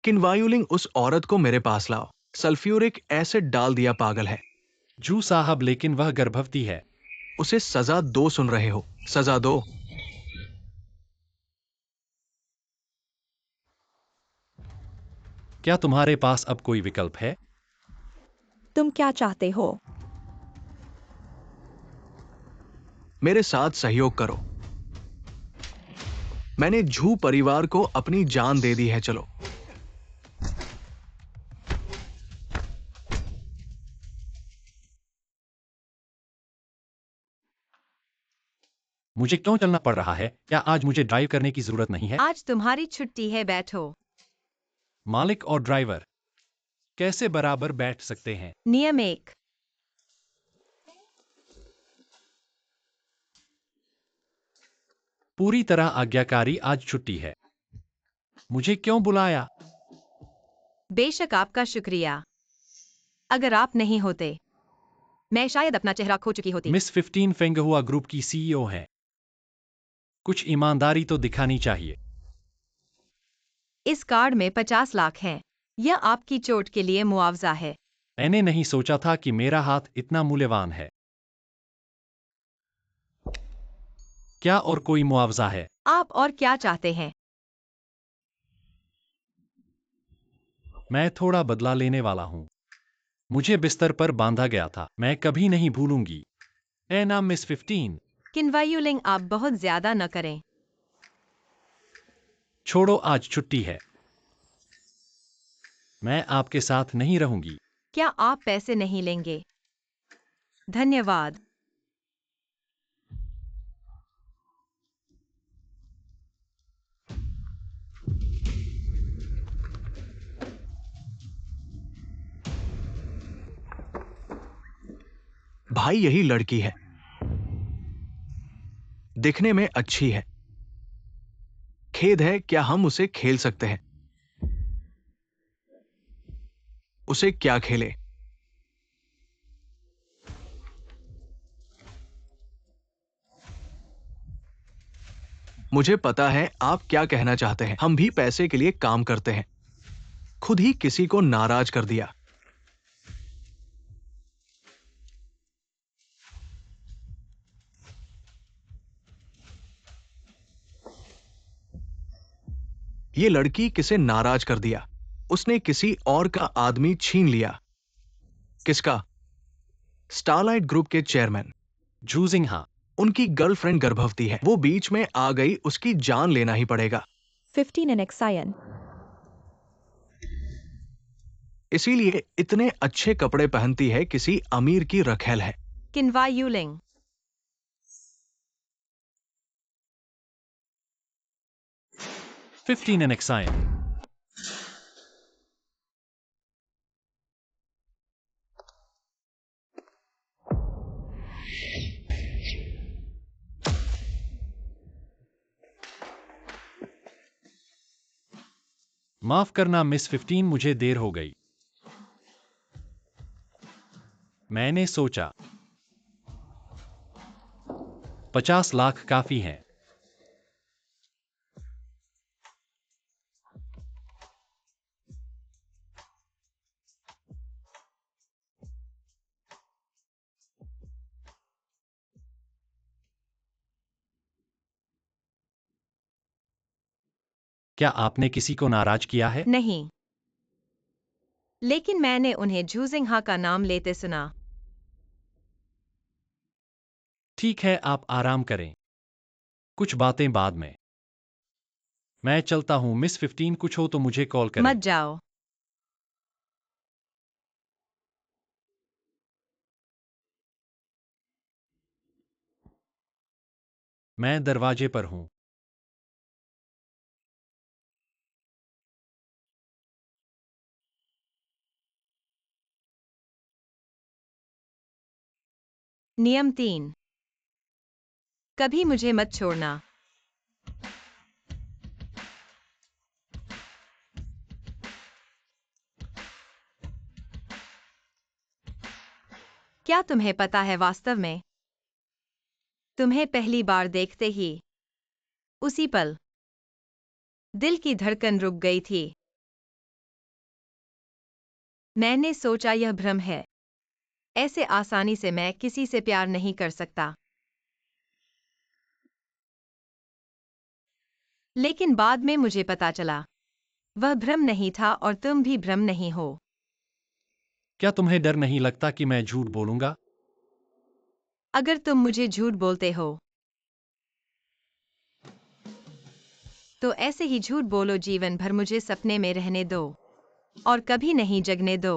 किन्वायुलिंग, उस औरत को मेरे पास लाओ। सल्फ्यूरिक एसिड डाल दिया, पागल है। जू साहब, लेकिन वह गर्भवती है। उसे सजा दो, सुन रहे हो? सजा दो। क्या तुम्हारे पास अब कोई विकल्प है? तुम क्या चाहते हो? मेरे साथ सहयोग करो। मैंने झू परिवार को अपनी जान दे दी है, चलो। मुझे क्यों चलना पड़ रहा है? क्या आज मुझे ड्राइव करने की जरूरत नहीं है? आज तुम्हारी छुट्टी है, बैठो। मालिक और ड्राइवर कैसे बराबर बैठ सकते हैं? नियम 1। पूरी तरह आज्ञाकारी, आज छुट्टी है। मुझे क्यों बुलाया? बेशक, आपका शुक्रिया। अगर आप नहीं होते, मैं शायद अपना चेहरा खो चुकी होती। मिस 15 फेंगहुआ ग्रुप की सीईओ है। कुछ ईमानदारी तो दिखानी चाहिए। इस कार्ड में 50 लाख हैं। यह आपकी चोट के लिए मुआवजा है। मैंने नहीं सोचा था कि मेरा हाथ इतना मूल्यवान है। क्या और कोई मुआवजा है? आप और क्या चाहते हैं? मैं थोड़ा बदला लेने वाला हूं। मुझे बिस्तर पर बांधा गया था, मैं कभी नहीं भूलूंगी। ए नाम मिस 15। किन्वायुलिंग, आप बहुत ज्यादा न करें। छोड़ो, आज छुट्टी है। मैं आपके साथ नहीं रहूंगी। क्या आप पैसे नहीं लेंगे? धन्यवाद। भाई, यही लड़की है। दिखने में अच्छी है। खेद है, क्या हम उसे खेल सकते हैं? उसे क्या खेले? मुझे पता है आप क्या कहना चाहते हैं। हम भी पैसे के लिए काम करते हैं। खुद ही किसी को नाराज कर दिया। ये लड़की किसे नाराज कर दिया? उसने किसी और का आदमी छीन लिया। किसका? स्टारलाइट ग्रुप के चेयरमैन। झू जिंगहा। उनकी गर्लफ्रेंड गर्भवती है। वो बीच में आ गई, उसकी जान लेना ही पड़ेगा। 15 in Xian. इसीलिए इतने अच्छे कपड़े पहनती है, किसी अमीर की रखेल है। किन्वा यूलिंग। Fifteen in Xian. माफ करना मिस 15, मुझे देर हो गई। मैंने सोचा 50 लाख काफी हैं। क्या आपने किसी को नाराज किया है? नहीं, लेकिन मैंने उन्हें झूजिंगहा का नाम लेते सुना। ठीक है, आप आराम करें। कुछ बातें बाद में। मैं चलता हूं मिस 15, कुछ हो तो मुझे कॉल करें। मत जाओ। मैं दरवाजे पर हूं। नियम 3। कभी मुझे मत छोड़ना। क्या तुम्हें पता है, वास्तव में तुम्हें पहली बार देखते ही उसी पल दिल की धड़कन रुक गई थी। मैंने सोचा यह भ्रम है। ऐसे आसानी से मैं किसी से प्यार नहीं कर सकता। लेकिन बाद में मुझे पता चला वह भ्रम नहीं था और तुम भी भ्रम नहीं हो। क्या तुम्हें डर नहीं लगता कि मैं झूठ बोलूंगा? अगर तुम मुझे झूठ बोलते हो तो ऐसे ही झूठ बोलो, जीवन भर मुझे सपने में रहने दो और कभी नहीं जगने दो।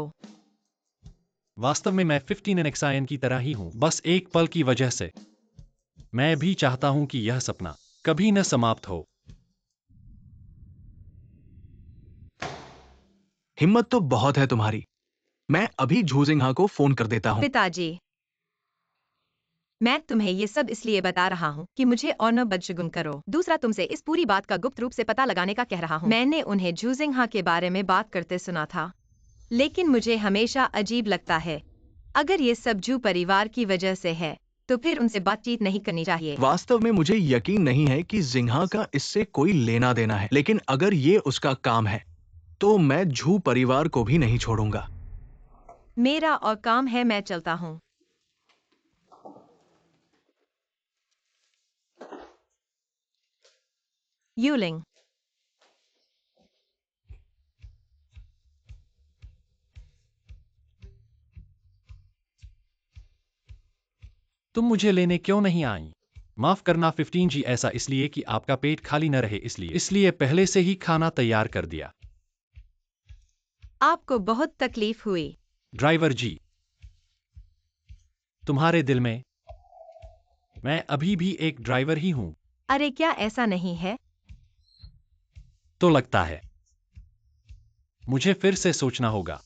वास्तव में मैं 15 NXIN की तरह ही हूं, बस एक पल की वजह से। मैं भी चाहता हूं कि यह सपना कभी न समाप्त हो। हिम्मत तो बहुत है तुम्हारी। मैं अभी झूजिंगहा को फोन कर देता हूं। पिताजी, मैं तुम्हें ये सब इसलिए बता रहा हूँ कि मुझे और न बदशगुन करो। दूसरा, तुमसे इस पूरी बात का गुप्त रूप से पता लगाने का कह रहा हूँ। मैंने उन्हें झूजिंगहा के बारे में बात करते सुना था, लेकिन मुझे हमेशा अजीब लगता है। अगर ये सब जू परिवार की वजह से है, तो फिर उनसे बातचीत नहीं करनी चाहिए। वास्तव में मुझे यकीन नहीं है कि जिंगहा का इससे कोई लेना देना है, लेकिन अगर ये उसका काम है तो मैं झू परिवार को भी नहीं छोड़ूंगा। मेरा और काम है, मैं चलता हूँ। यूलिंग। तुम मुझे लेने क्यों नहीं आई? माफ करना 15 जी, ऐसा इसलिए कि आपका पेट खाली न रहे, इसलिए पहले से ही खाना तैयार कर दिया। आपको बहुत तकलीफ हुई। ड्राइवर जी, तुम्हारे दिल में मैं अभी भी एक ड्राइवर ही हूं। अरे क्या ऐसा नहीं है? तो लगता है मुझे फिर से सोचना होगा।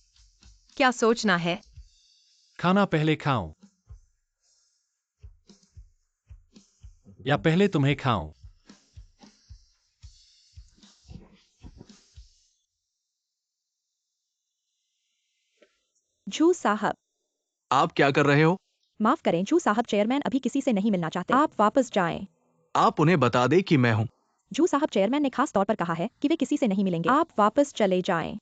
क्या सोचना है? खाना पहले खाऊं। या पहले तुम्हें खाऊं? जू साहब, आप क्या कर रहे हो? माफ करें जू साहब, चेयरमैन अभी किसी से नहीं मिलना चाहते। आप वापस जाएं। आप उन्हें बता दे कि मैं हूं। जू साहब, चेयरमैन ने खास तौर पर कहा है कि वे किसी से नहीं मिलेंगे। आप वापस चले जाएं।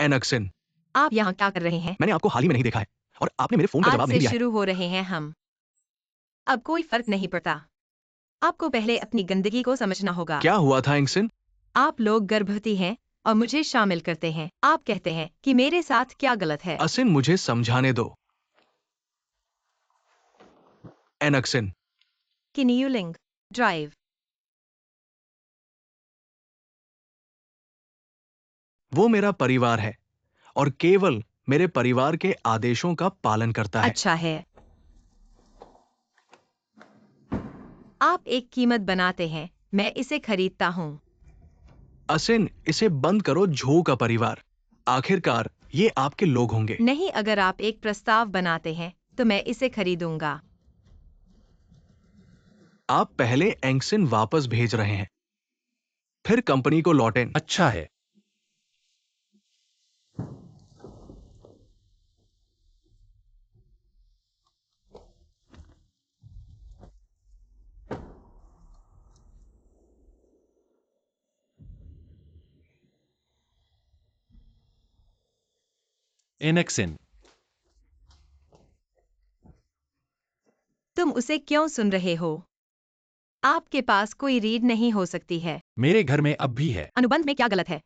एनक्सिन, आप यहाँ क्या कर रहे हैं? मैंने आपको हाल ही में नहीं देखा है और आपने मेरे फोन का आज जवाब से नहीं दिया है। शुरू हो रहे हैं हम। अब कोई फर्क नहीं पड़ता। आपको पहले अपनी गंदगी को समझना होगा। क्या हुआ था एंगसिन? आप लोग गर्भवती हैं और मुझे शामिल करते हैं। आप कहते हैं कि मेरे साथ क्या गलत है। असिन, मुझे समझाने दो। एनक्सिन, किन्यूलिंग ड्राइव। वो मेरा परिवार है और केवल मेरे परिवार के आदेशों का पालन करता है। अच्छा है। आप एक कीमत बनाते हैं, मैं इसे खरीदता हूँ। असिन, इसे बंद करो, झो का परिवार। आखिरकार ये आपके लोग होंगे। नहीं, अगर आप एक प्रस्ताव बनाते हैं तो मैं इसे खरीदूंगा। आप पहले एंगसिन वापस भेज रहे हैं, फिर कंपनी को लौटें। अच्छा है। एनेक्सिन, तुम उसे क्यों सुन रहे हो? आपके पास कोई रीड नहीं हो सकती है। मेरे घर में अब भी है। अनुबंध में क्या गलत है?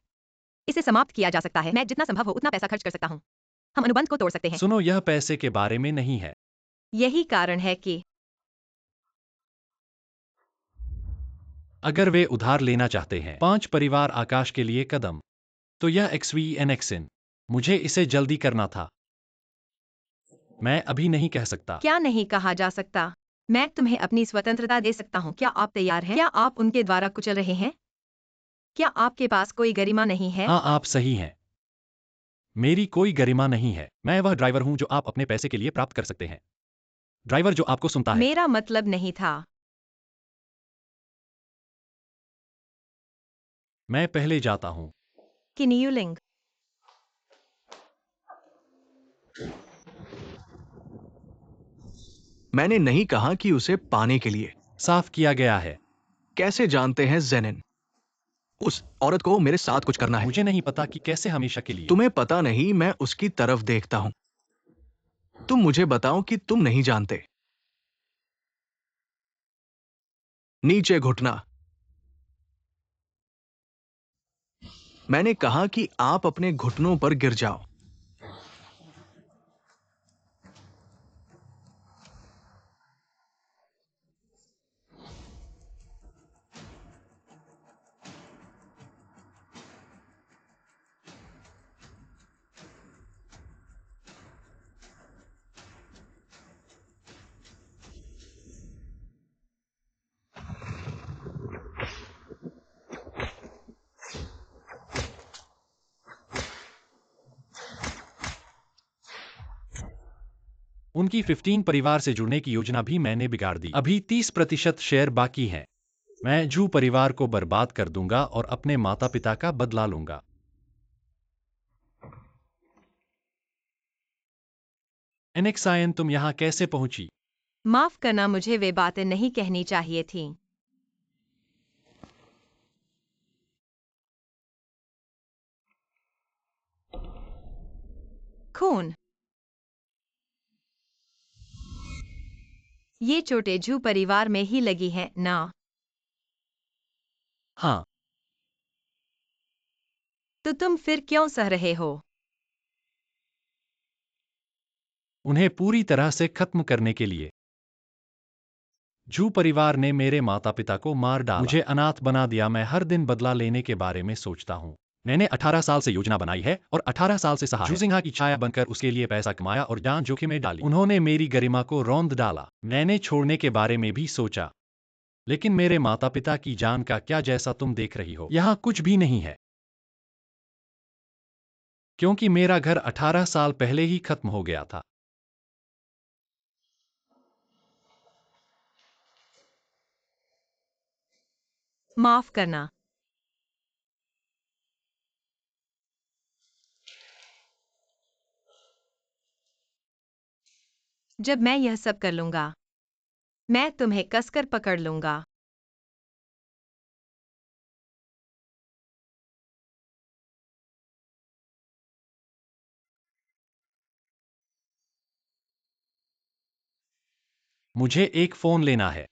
इसे समाप्त किया जा सकता है। मैं जितना संभव हो उतना पैसा खर्च कर सकता हूँ। हम अनुबंध को तोड़ सकते हैं। सुनो, यह पैसे के बारे में नहीं है। यही कारण है कि अगर वे उधार लेना चाहते हैं 5 परिवार आकाश के लिए कदम, तो यह एक्सवी एनेक्सिन। मुझे इसे जल्दी करना था। मैं अभी नहीं कह सकता। क्या नहीं कहा जा सकता? मैं तुम्हें अपनी स्वतंत्रता दे सकता हूँ। क्या आप तैयार हैं? क्या आप उनके द्वारा कुचल रहे हैं? क्या आपके पास कोई गरिमा नहीं है? हाँ, आप सही हैं। मेरी कोई गरिमा नहीं है। मैं वह ड्राइवर हूं जो आप अपने पैसे के लिए प्राप्त कर सकते हैं। ड्राइवर जो आपको सुनता है। मेरा मतलब नहीं था। मैं पहले जाता हूं। किन्यूलिंग। मैंने नहीं कहा कि उसे पाने के लिए। साफ किया गया है। कैसे जानते हैं जेनिन? उस औरत को मेरे साथ कुछ करना है। मुझे नहीं पता कि कैसे हमेशा के लिए। तुम्हें पता नहीं, मैं उसकी तरफ देखता हूं। तुम मुझे बताओ कि तुम नहीं जानते। नीचे घुटना। मैंने कहा कि आप अपने घुटनों पर गिर जाओ। उनकी 15 परिवार से जुड़ने की योजना भी मैंने बिगाड़ दी। अभी 30% शेयर बाकी हैं। मैं जू परिवार को बर्बाद कर दूंगा और अपने माता पिता का बदला लूंगा। एनेक्सायन, तुम यहां कैसे पहुंची? माफ करना, मुझे वे बातें नहीं कहनी चाहिए थीं। खून। ये चोटें जू परिवार में ही लगी हैं ना? हाँ। तो तुम फिर क्यों सह रहे हो? उन्हें पूरी तरह से खत्म करने के लिए। जू परिवार ने मेरे माता पिता को मार डाला, मुझे अनाथ बना दिया। मैं हर दिन बदला लेने के बारे में सोचता हूँ। मैंने 18 साल से योजना बनाई है और 18 साल से सहा है। सिंहा की छाया बनकर उसके लिए पैसा कमाया और जान जोखिम में डाली। उन्होंने मेरी गरिमा को रौंद डाला। मैंने छोड़ने के बारे में भी सोचा, लेकिन मेरे माता पिता की जान का क्या, जैसा तुम देख रही हो यहाँ कुछ भी नहीं है, क्योंकि मेरा घर 18 साल पहले ही खत्म हो गया था। माफ करना। जब मैं यह सब कर लूंगा, मैं तुम्हें कसकर पकड़ लूंगा। मुझे एक फोन लेना है।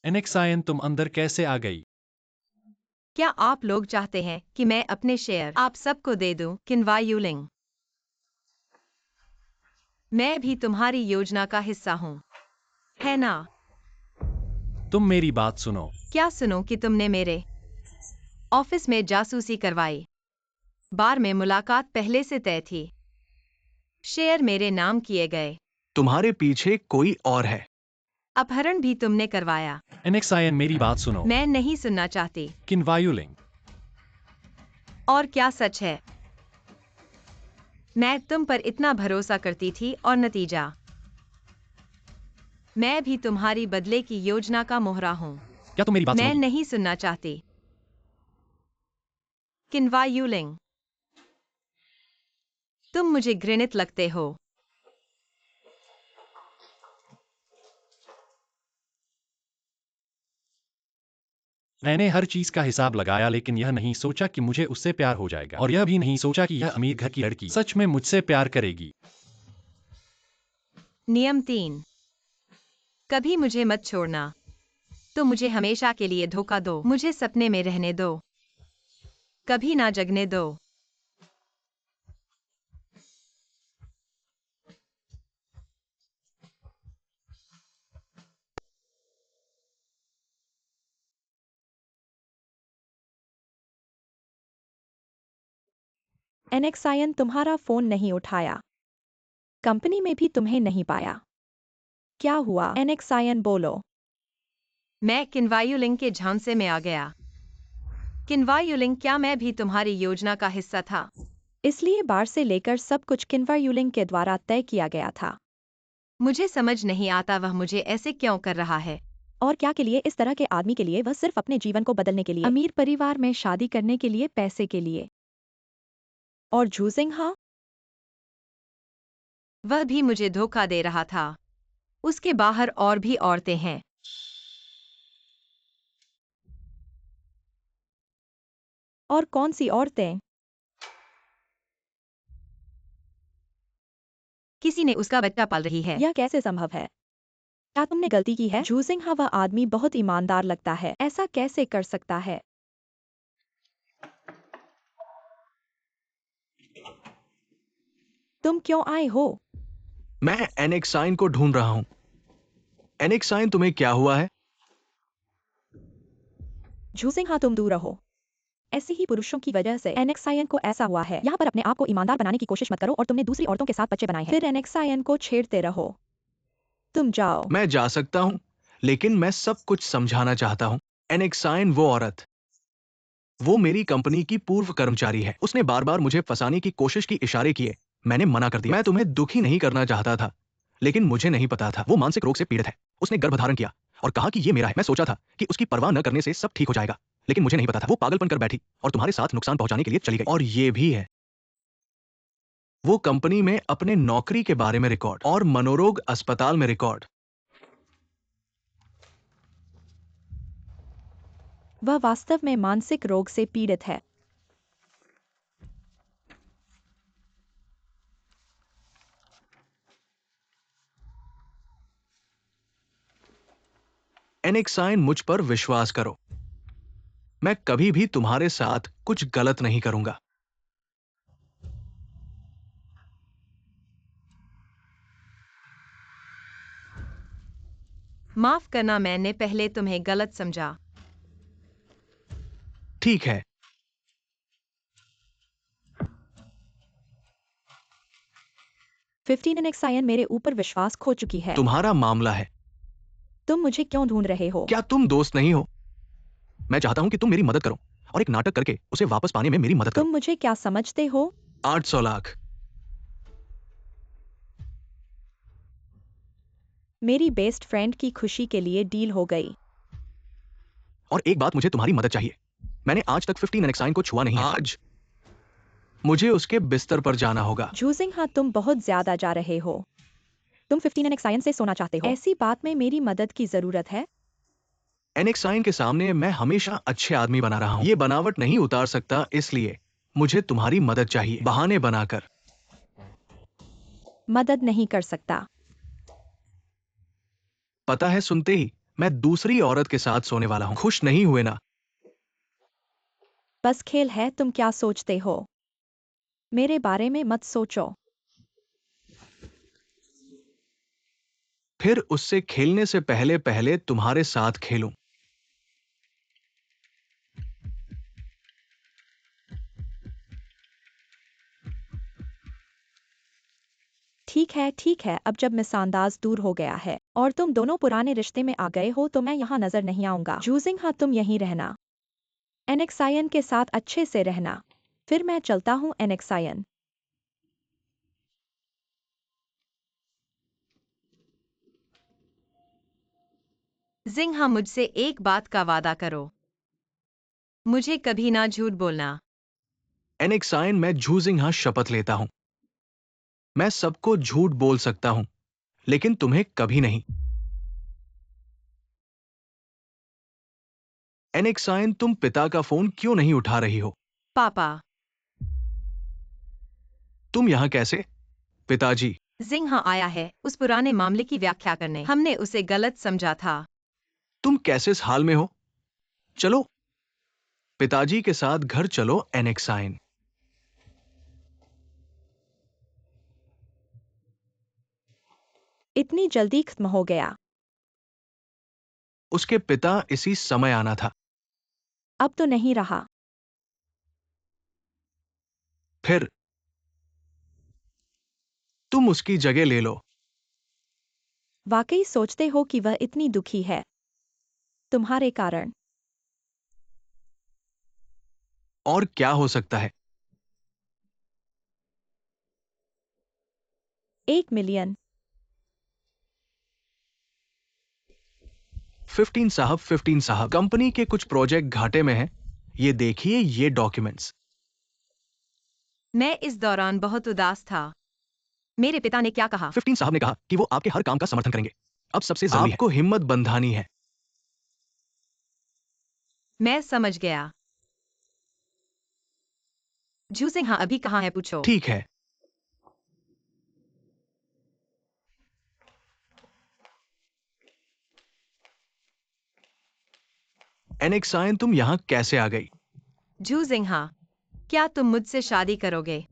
एनेक्सायन, तुम अंदर कैसे आ गई? क्या आप लोग चाहते हैं कि मैं अपने शेयर आप सबको दे दूं? किन्वा यूलिंग, मैं भी तुम्हारी योजना का हिस्सा हूं, है ना? तुम मेरी बात सुनो। क्या सुनो कि तुमने मेरे ऑफिस में जासूसी करवाई। बार में मुलाकात पहले से तय थी। शेयर मेरे नाम किए गए। तुम्हारे पीछे कोई और है। अपहरण भी तुमने करवाया। एनेक्सायन, मेरी बात सुनो। मैं नहीं सुनना चाहती। किन्वायुलिंग, और क्या सच है? मैं तुम पर इतना भरोसा करती थी और नतीजा? मैं भी तुम्हारी बदले की योजना का मोहरा हूं। क्या तुम मेरी बात मैं सुनोगी? नहीं सुनना चाहती। किन्वा यूलिंग, तुम मुझे घृणित लगते हो। मैंने हर चीज का हिसाब लगाया, लेकिन यह नहीं सोचा कि मुझे उससे प्यार हो जाएगा, और यह भी नहीं सोचा कि यह अमीर घर की लड़की सच में मुझसे प्यार करेगी। नियम 3, कभी मुझे मत छोड़ना। तो मुझे हमेशा के लिए धोखा दो। मुझे सपने में रहने दो, कभी ना जगने दो। एनेक्सायन, तुम्हारा फोन नहीं उठाया। कंपनी में भी तुम्हें नहीं पाया। क्या हुआ? एनेक्सायन, बोलो। मैं किन्वायुलिंग के झांसे में आ गया। किन्वायुलिंग, क्या मैं भी तुम्हारी योजना का हिस्सा था? इसलिए बार से लेकर सब कुछ किन्वायुलिंग के द्वारा तय किया गया था। मुझे समझ नहीं आता वह मुझे ऐसे क्यों कर रहा है। और क्या के लिए? इस तरह के आदमी के लिए, वह सिर्फ अपने जीवन को बदलने के लिए, अमीर परिवार में शादी करने के लिए, पैसे के लिए। और झूसिंहा, वह भी मुझे धोखा दे रहा था। उसके बाहर और भी औरतें हैं। और कौन सी औरतें? किसी ने उसका बच्चा पाल रही है। यह कैसे संभव है? क्या तुमने गलती की है? झूसिंहा, वह आदमी बहुत ईमानदार लगता है। ऐसा कैसे कर सकता है? तुम क्यों आए हो? मैं एनेक्साइन को ढूंढ रहा हूं। एनेक्साइन, तुम्हें क्या हुआ है? झूसिंहा, तुम दूर रहो। ऐसे ही पुरुषों की वजह से एनेक्सायन को ऐसा हुआ है। यहाँ पर अपने आप को ईमानदार बनाने की कोशिश मत करो, और तुमने दूसरी औरतों के साथ बच्चे बनाए हैं। फिर एनेक्सायन को छेड़ते रहो। तुम जाओ। मैं जा सकता हूं, लेकिन मैं सब कुछ समझाना चाहता हूं। एनेक्साइन, वो औरत, वो मेरी कंपनी की पूर्व कर्मचारी है। उसने बार बार मुझे फंसाने की कोशिश की, इशारे किए। मैंने मना कर दिया। मैं तुम्हें दुखी नहीं करना चाहता था, लेकिन मुझे नहीं पता था वो मानसिक रोग से पीड़ित है। उसने गर्भधारण किया और कहा कि ये मेरा है। मैं सोचा था कि उसकी परवाह न करने से सब ठीक हो जाएगा, लेकिन मुझे नहीं पता था वो पागलपन कर बैठी और तुम्हारे साथ नुकसान पहुंचाने के लिए चली गई। और ये भी है, वो कंपनी में अपने नौकरी के बारे में रिकॉर्ड और मनोरोग अस्पताल में रिकॉर्ड। वह वास्तव में मानसिक रोग से पीड़ित है। एनेक्साइन, मुझ पर विश्वास करो। मैं कभी भी तुम्हारे साथ कुछ गलत नहीं करूंगा। माफ करना, मैंने पहले तुम्हें गलत समझा। ठीक है। 15 एनेक्सायन मेरे ऊपर विश्वास खो चुकी है। तुम्हारा मामला है। तुम मुझे क्यों ढूंढ रहे हो? क्या तुम दोस्त नहीं हो? मैं चाहता हूं कि तुम मेरी मदद करो और एक नाटक करके उसे वापस पाने में मेरी मदद तुम करो। मुझे क्या समझते हो? 800 लाख। मेरी बेस्ट फ्रेंड की खुशी के लिए डील हो गई। और एक बात, मुझे तुम्हारी मदद चाहिए। मैंने आज तक 15 एनेक्साइन को छुआ नहीं है। आज मुझे उसके बिस्तर पर जाना होगा। जूजिंग, हाँ तुम बहुत ज्यादा जा रहे हो। तुम 15 एनेक्सायन से सोना चाहते हो। ऐसी बात में मेरी मदद की जरूरत है। एनेक्साइन के सामने मैं हमेशा अच्छे आदमी बना रहा हूं। ये बनावट नहीं उतार सकता, इसलिए मुझे तुम्हारी मदद चाहिए, बहाने बनाकर। मदद नहीं कर सकता। पता है, सुनते ही मैं दूसरी औरत के साथ सोने वाला हूं। खुश नहीं हुए ना? बस खेल है, तुम क्या सोचते हो? मेरे बारे में मत सोचो। फिर उससे खेलने से पहले पहले तुम्हारे साथ खेलूं। ठीक है, अब जब मिसअंदाज दूर हो गया है और तुम दोनों पुराने रिश्ते में आ गए हो तो मैं यहाँ नजर नहीं आऊंगा। जूजिंग, हाँ तुम यहीं रहना। एनेक्सायन के साथ अच्छे से रहना। फिर मैं चलता हूँ एनेक्सायन। जिंहा, मुझसे एक बात का वादा करो, मुझे कभी ना झूठ बोलना। एनेक्साइन, मैं झूजिंग शपथ लेता हूं। मैं सबको झूठ बोल सकता हूं, लेकिन तुम्हें कभी नहीं। एनेक्साइन, तुम पिता का फोन क्यों नहीं उठा रही हो? पापा। तुम यहां कैसे? पिताजी। जिंहा आया है उस पुराने मामले की व्याख्या करने। हमने उसे गलत समझा था। तुम कैसे इस हाल में हो? चलो पिताजी के साथ घर चलो। एनेक्साइन, इतनी जल्दी खत्म हो गया? उसके पिता इसी समय आना था। अब तो नहीं रहा। फिर तुम उसकी जगह ले लो। वाकई सोचते हो कि वह इतनी दुखी है तुम्हारे कारण? और क्या हो सकता है? 1 मिलियन। 15 साहब, कंपनी के कुछ प्रोजेक्ट घाटे में हैं। ये देखिए, ये डॉक्यूमेंट्स। मैं इस दौरान बहुत उदास था। मेरे पिता ने क्या कहा? 15 साहब ने कहा कि वो आपके हर काम का समर्थन करेंगे। अब सबसे जरूरी आपको हिम्मत बंधानी है। मैं समझ गया। जूसिंहा अभी कहाँ है, पूछो। ठीक है। एनेक्साइन, तुम यहां कैसे आ गई? जूसिंहा, क्या तुम मुझसे शादी करोगे?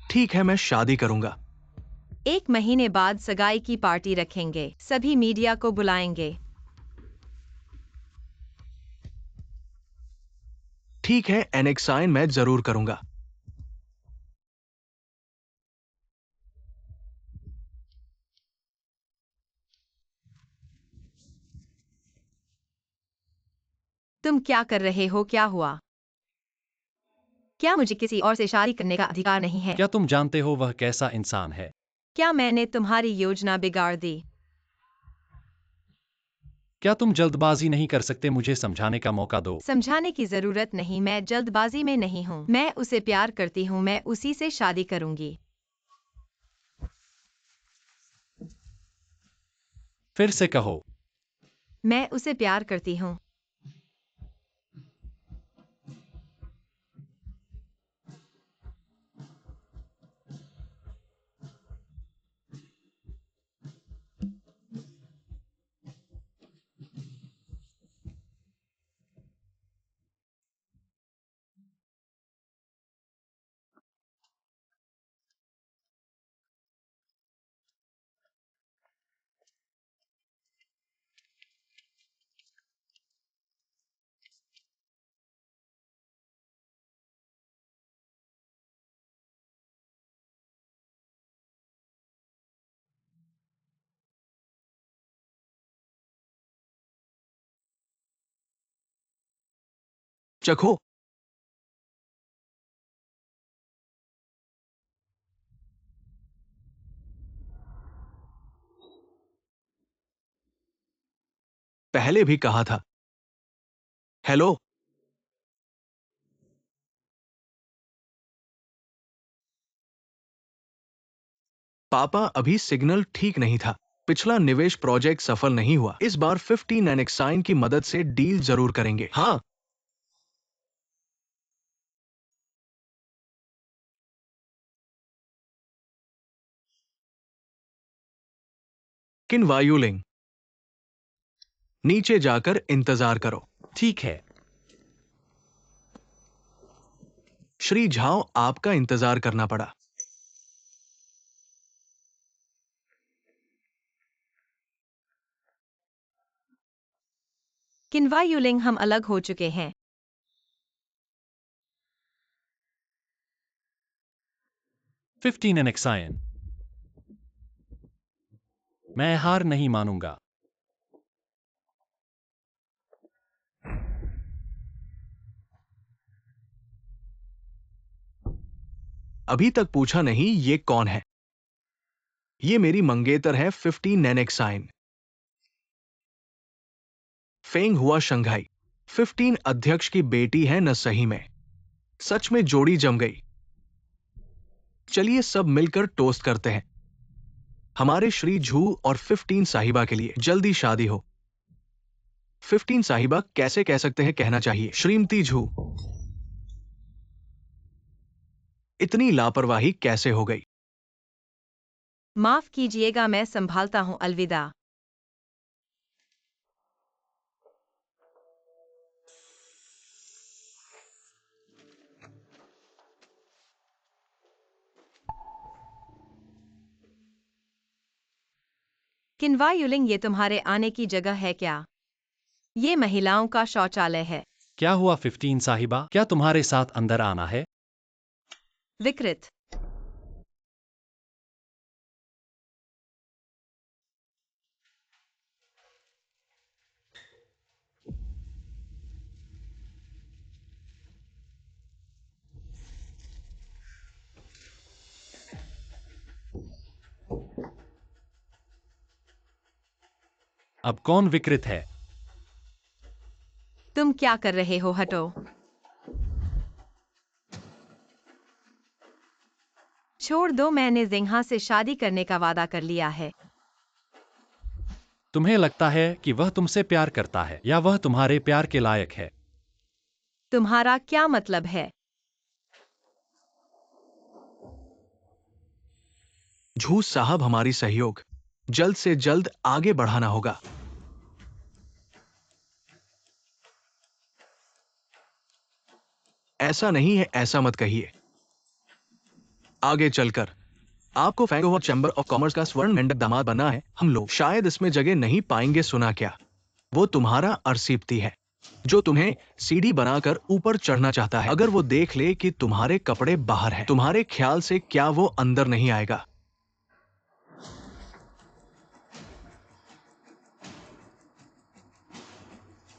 ठीक है, मैं शादी करूंगा। 1 महीने बाद सगाई की पार्टी रखेंगे, सभी मीडिया को बुलाएंगे। ठीक है एनेक्साइन, मैं जरूर करूंगा। तुम क्या कर रहे हो? क्या हुआ? क्या मुझे किसी और से शादी करने का अधिकार नहीं है? क्या तुम जानते हो वह कैसा इंसान है? क्या मैंने तुम्हारी योजना बिगाड़ दी? क्या तुम जल्दबाजी नहीं कर सकते? मुझे समझाने का मौका दो। समझाने की जरूरत नहीं, मैं जल्दबाजी में नहीं हूँ। मैं उसे प्यार करती हूँ, मैं उसी से शादी करूंगी। फिर से कहो। मैं उसे प्यार करती हूँ। चखो। पहले भी कहा था। हेलो। पापा, अभी सिग्नल ठीक नहीं था। पिछला निवेश प्रोजेक्ट सफल नहीं हुआ। इस बार 15 एनेक्साइन की मदद से डील जरूर करेंगे। हाँ। किन वायुलिंग, नीचे जाकर इंतजार करो। ठीक है। श्री झाओ, आपका इंतजार करना पड़ा। किन्वा यूलिंग, हम अलग हो चुके हैं। 15 एनेक्साइन। मैं हार नहीं मानूंगा। अभी तक पूछा नहीं ये कौन है। ये मेरी मंगेतर है 15 एनेक्साइन। फेंग हुआ शंघाई। 15 अध्यक्ष की बेटी है न सही में। सच में जोड़ी जम गई। चलिए सब मिलकर टोस्ट करते हैं। हमारे श्री झू और 15 साहिबा के लिए जल्दी शादी हो। 15 साहिबा कैसे कह सकते हैं, कहना चाहिए श्रीमती झू। इतनी लापरवाही कैसे हो गई। माफ कीजिएगा, मैं संभालता हूं। अलविदा। किन्वा यूलिंग, ये तुम्हारे आने की जगह है क्या? ये महिलाओं का शौचालय है। क्या हुआ 15 साहिबा, क्या तुम्हारे साथ अंदर आना है? विकृत। अब कौन विकृत है? तुम क्या कर रहे हो? हटो। छोड़ दो, मैंने जिंहा से शादी करने का वादा कर लिया है। तुम्हें लगता है कि वह तुमसे प्यार करता है या वह तुम्हारे प्यार के लायक है? तुम्हारा क्या मतलब है? झू साहब, हमारी सहयोग जल्द से जल्द आगे बढ़ाना होगा। ऐसा नहीं है, ऐसा मत कहिए। आगे चलकर आपको फैंगोवर चैम्बर ऑफ कॉमर्स का स्वर्ण मेंढक दामाद बनना है। हम लोग शायद इसमें जगह नहीं पाएंगे। सुना क्या? वो तुम्हारा अरसीपती है जो तुम्हें सीढ़ी बनाकर ऊपर चढ़ना चाहता है। अगर वो देख ले कि तुम्हारे कपड़े बाहर हैं, तुम्हारे ख्याल से क्या वो अंदर नहीं आएगा?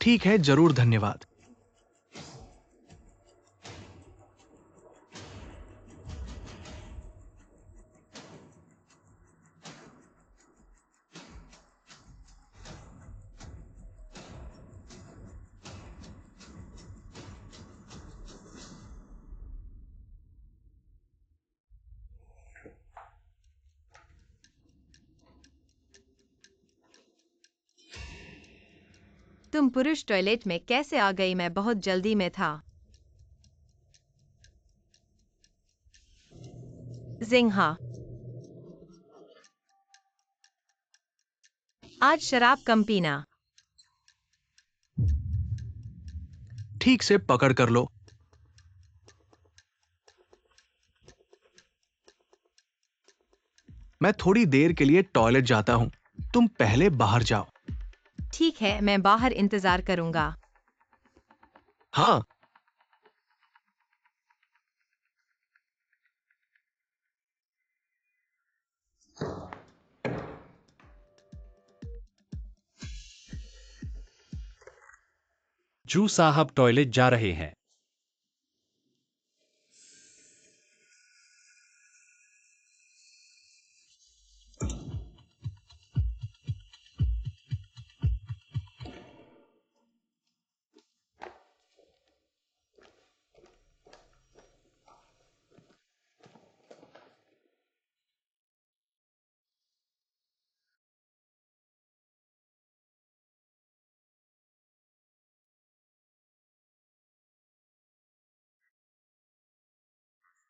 ठीक है, जरूर, धन्यवाद। तुम पुरुष टॉयलेट में कैसे आ गई? मैं बहुत जल्दी में था। जिंहा, आज शराब कम पीना। ठीक से पकड़ कर लो। मैं थोड़ी देर के लिए टॉयलेट जाता हूं, तुम पहले बाहर जाओ। ठीक है, मैं बाहर इंतजार करूंगा। हाँ। जू साहब टॉयलेट जा रहे हैं।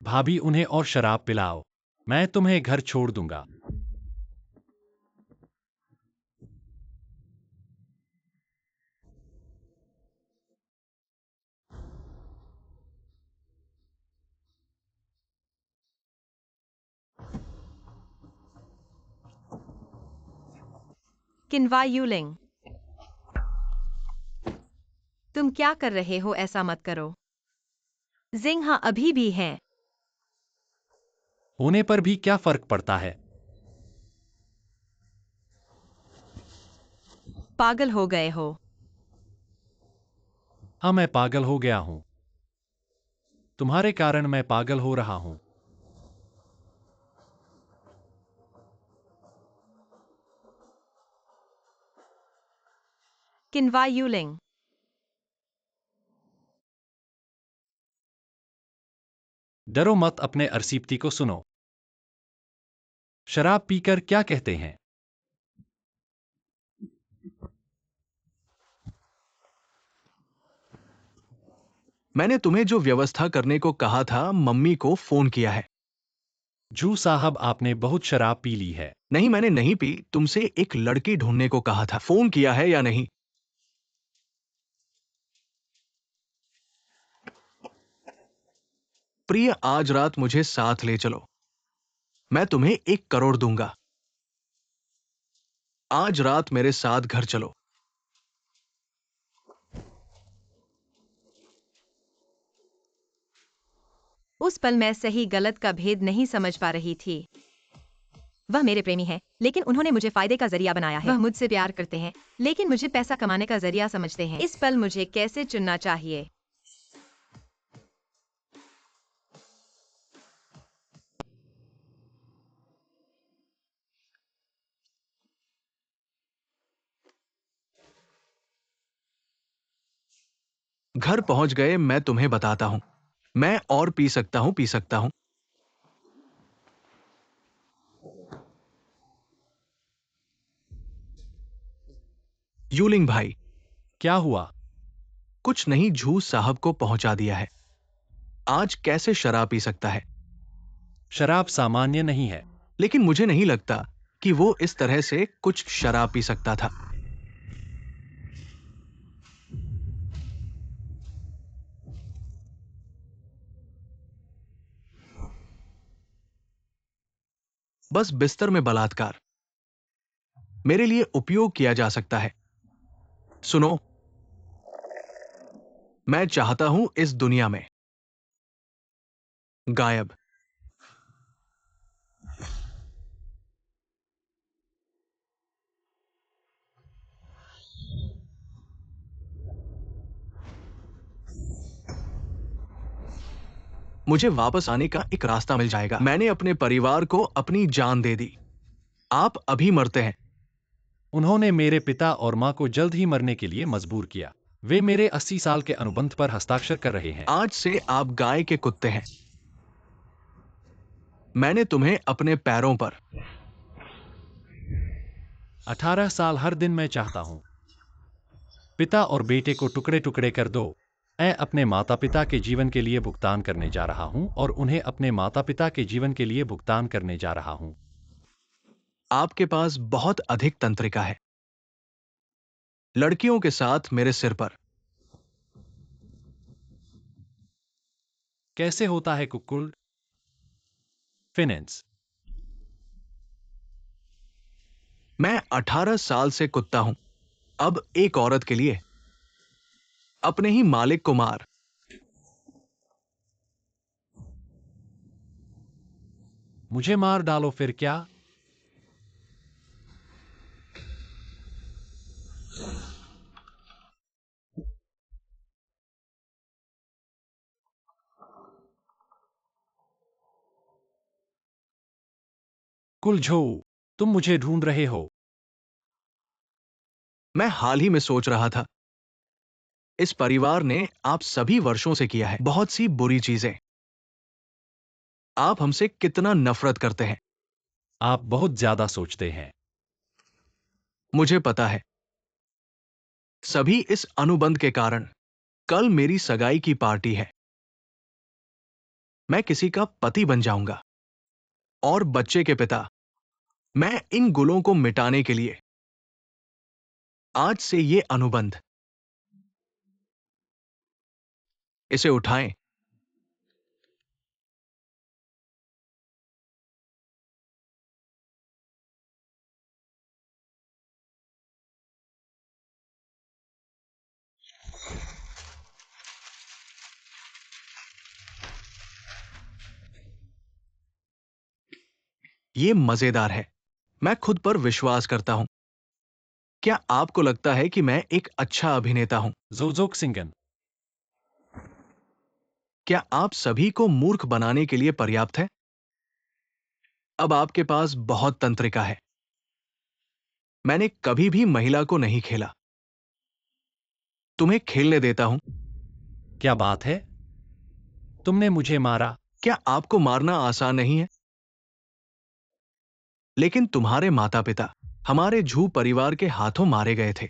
भाभी, उन्हें और शराब पिलाओ। मैं तुम्हें घर छोड़ दूंगा। किन्वा यूलिंग, तुम क्या कर रहे हो? ऐसा मत करो। जिंग, हाँ अभी भी हैं। होने पर भी क्या फर्क पड़ता है? पागल हो गए हो? हाँ, मैं पागल हो गया हूं। तुम्हारे कारण मैं पागल हो रहा हूं। किन्वा यूलिंग, डरो मत, अपने अरसीप्ती को सुनो। शराब पीकर क्या कहते हैं? मैंने तुम्हें जो व्यवस्था करने को कहा था, मम्मी को फोन किया है। जू साहब, आपने बहुत शराब पी ली है। नहीं, मैंने नहीं पी। तुमसे एक लड़की ढूंढने को कहा था। फोन किया है या नहीं? प्रिय, आज रात मुझे साथ ले चलो। मैं तुम्हें 1 करोड़ दूंगा। आज रात मेरे साथ घर चलो। उस पल मैं सही गलत का भेद नहीं समझ पा रही थी। वह मेरे प्रेमी हैं, लेकिन उन्होंने मुझे फायदे का जरिया बनाया है। वह मुझसे प्यार करते हैं, लेकिन मुझे पैसा कमाने का जरिया समझते हैं। इस पल मुझे कैसे चुनना चाहिए? घर पहुंच गए, मैं तुम्हें बताता हूं। मैं और पी सकता हूं, पी सकता हूं। यूलिंग भाई, क्या हुआ? कुछ नहीं, झू साहब को पहुंचा दिया है। आज कैसे शराब पी सकता है? शराब सामान्य नहीं है। लेकिन मुझे नहीं लगता कि वो इस तरह से कुछ शराब पी सकता था। बस बिस्तर में बलात्कार मेरे लिए उपयोग किया जा सकता है। सुनो, मैं चाहता हूं इस दुनिया में गायब। मुझे वापस आने का एक रास्ता मिल जाएगा। मैंने अपने परिवार को अपनी जान दे दी। आप अभी मरते हैं। उन्होंने मेरे पिता और मां को जल्द ही मरने के लिए मजबूर किया। वे मेरे 80 साल के अनुबंध पर हस्ताक्षर कर रहे हैं। आज से आप गाय के कुत्ते हैं। मैंने तुम्हें अपने पैरों पर 18 साल हर दिन मैं चाहता हूं। पिता और बेटे को टुकड़े टुकड़े कर दो। मैं अपने माता पिता के जीवन के लिए भुगतान करने जा रहा हूं और उन्हें अपने माता पिता के जीवन के लिए भुगतान करने जा रहा हूं। आपके पास बहुत अधिक तंत्रिका है। लड़कियों के साथ मेरे सिर पर। कैसे होता है कुकुल? फिनेंस। मैं 18 साल से कुत्ता हूं। अब एक औरत के लिए अपने ही मालिक को मार। मुझे मार डालो, फिर क्या? कुलझो, तुम मुझे ढूंढ रहे हो? मैं हाल ही में सोच रहा था, इस परिवार ने आप सभी वर्षों से किया है बहुत सी बुरी चीजें। आप हमसे कितना नफरत करते हैं। आप बहुत ज्यादा सोचते हैं। मुझे पता है, सभी इस अनुबंध के कारण। कल मेरी सगाई की पार्टी है। मैं किसी का पति बन जाऊंगा और बच्चे के पिता। मैं इन गुलों को मिटाने के लिए आज से ये अनुबंध, इसे उठाएं। ये मजेदार है। मैं खुद पर विश्वास करता हूं। क्या आपको लगता है कि मैं एक अच्छा अभिनेता हूं? जोजोक सिंगन। क्या आप सभी को मूर्ख बनाने के लिए पर्याप्त है? अब आपके पास बहुत तंत्रिका है। मैंने कभी भी महिला को नहीं खेला। तुम्हें खेलने देता हूं। क्या बात है? तुमने मुझे मारा। क्या आपको मारना आसान नहीं है? लेकिन तुम्हारे माता पिता हमारे झू परिवार के हाथों मारे गए थे।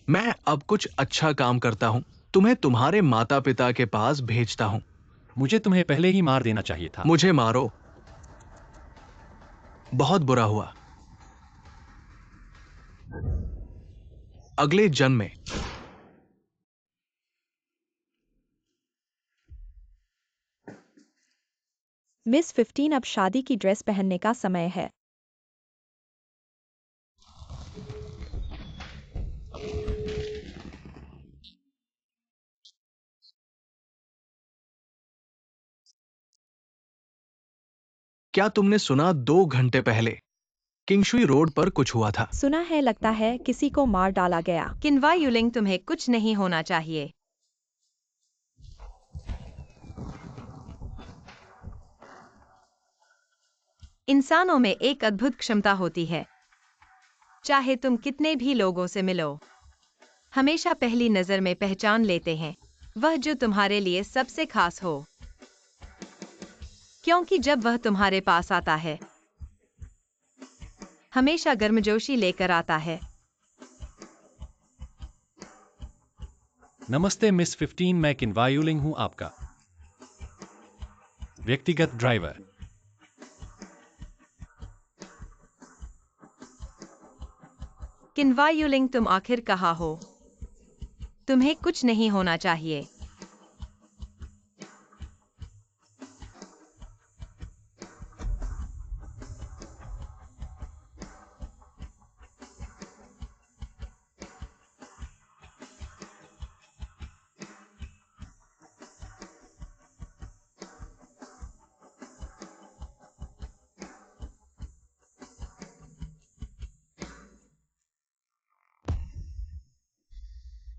मैं अब कुछ अच्छा काम करता हूं। तुम्हें तुम्हारे माता पिता के पास भेजता हूं। मुझे तुम्हें पहले ही मार देना चाहिए था। मुझे मारो। बहुत बुरा हुआ। अगले जन्म में। मिस 15 अब शादी की ड्रेस पहनने का समय है। क्या तुमने सुना 2 घंटे पहले किंगशुई रोड पर कुछ हुआ था? सुना है, लगता है किसी को मार डाला गया। किन्वा यूलिंग, तुम्हें कुछ नहीं होना चाहिए। इंसानों में एक अद्भुत क्षमता होती है। चाहे तुम कितने भी लोगों से मिलो, हमेशा पहली नजर में पहचान लेते हैं वह जो तुम्हारे लिए सबसे खास हो, क्योंकि जब वह तुम्हारे पास आता है हमेशा गर्मजोशी लेकर आता है। नमस्ते मिस 15, मैं किन्वा यूलिंग हूं, आपका व्यक्तिगत ड्राइवर। किन्वा यूलिंग, तुम आखिर कहाँ हो? तुम्हें कुछ नहीं होना चाहिए।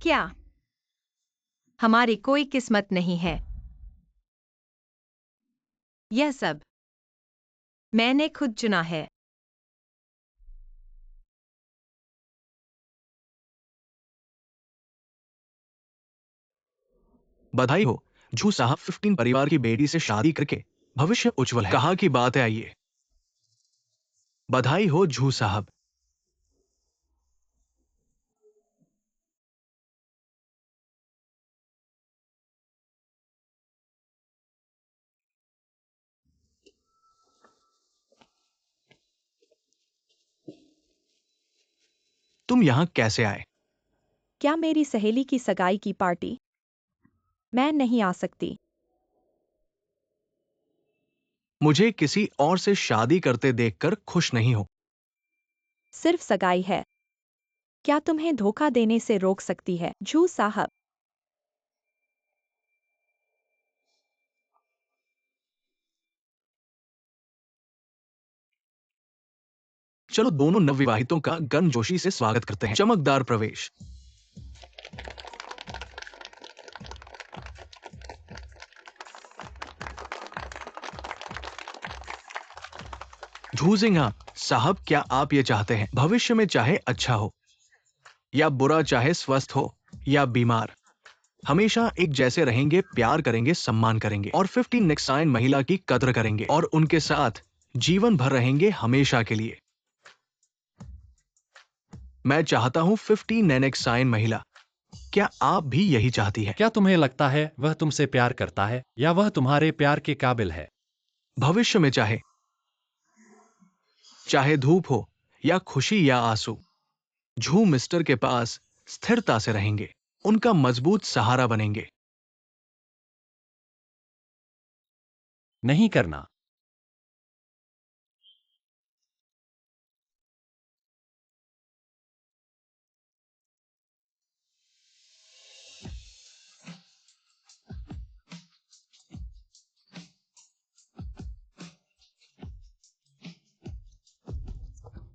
क्या हमारी कोई किस्मत नहीं है? यह सब मैंने खुद चुना है। बधाई हो झू साहब, 15 परिवार की बेटी से शादी करके भविष्य उज्जवल है। कहाँ की बात है, आइए। बधाई हो झू साहब। तुम यहां कैसे आए? क्या मेरी सहेली की सगाई की पार्टी? मैं नहीं आ सकती। मुझे किसी और से शादी करते देखकर खुश नहीं हो। सिर्फ सगाई है। क्या तुम्हें धोखा देने से रोक सकती है झू साहब? चलो दोनों नवविवाहितों का गर्मजोशी से स्वागत करते हैं। चमकदार प्रवेश। झूजिंगा साहब, क्या आप ये चाहते हैं भविष्य में चाहे अच्छा हो या बुरा, चाहे स्वस्थ हो या बीमार, हमेशा एक जैसे रहेंगे, प्यार करेंगे, सम्मान करेंगे और 15 नेक्साइन महिला की कद्र करेंगे और उनके साथ जीवन भर रहेंगे, हमेशा के लिए। मैं चाहता हूं 15 नेक्साइन महिला क्या आप भी यही चाहती हैं? क्या तुम्हें लगता है वह तुमसे प्यार करता है या वह तुम्हारे प्यार के काबिल है? भविष्य में चाहे चाहे धूप हो या खुशी या आंसू, जू मिस्टर के पास स्थिरता से रहेंगे, उनका मजबूत सहारा बनेंगे। नहीं करना।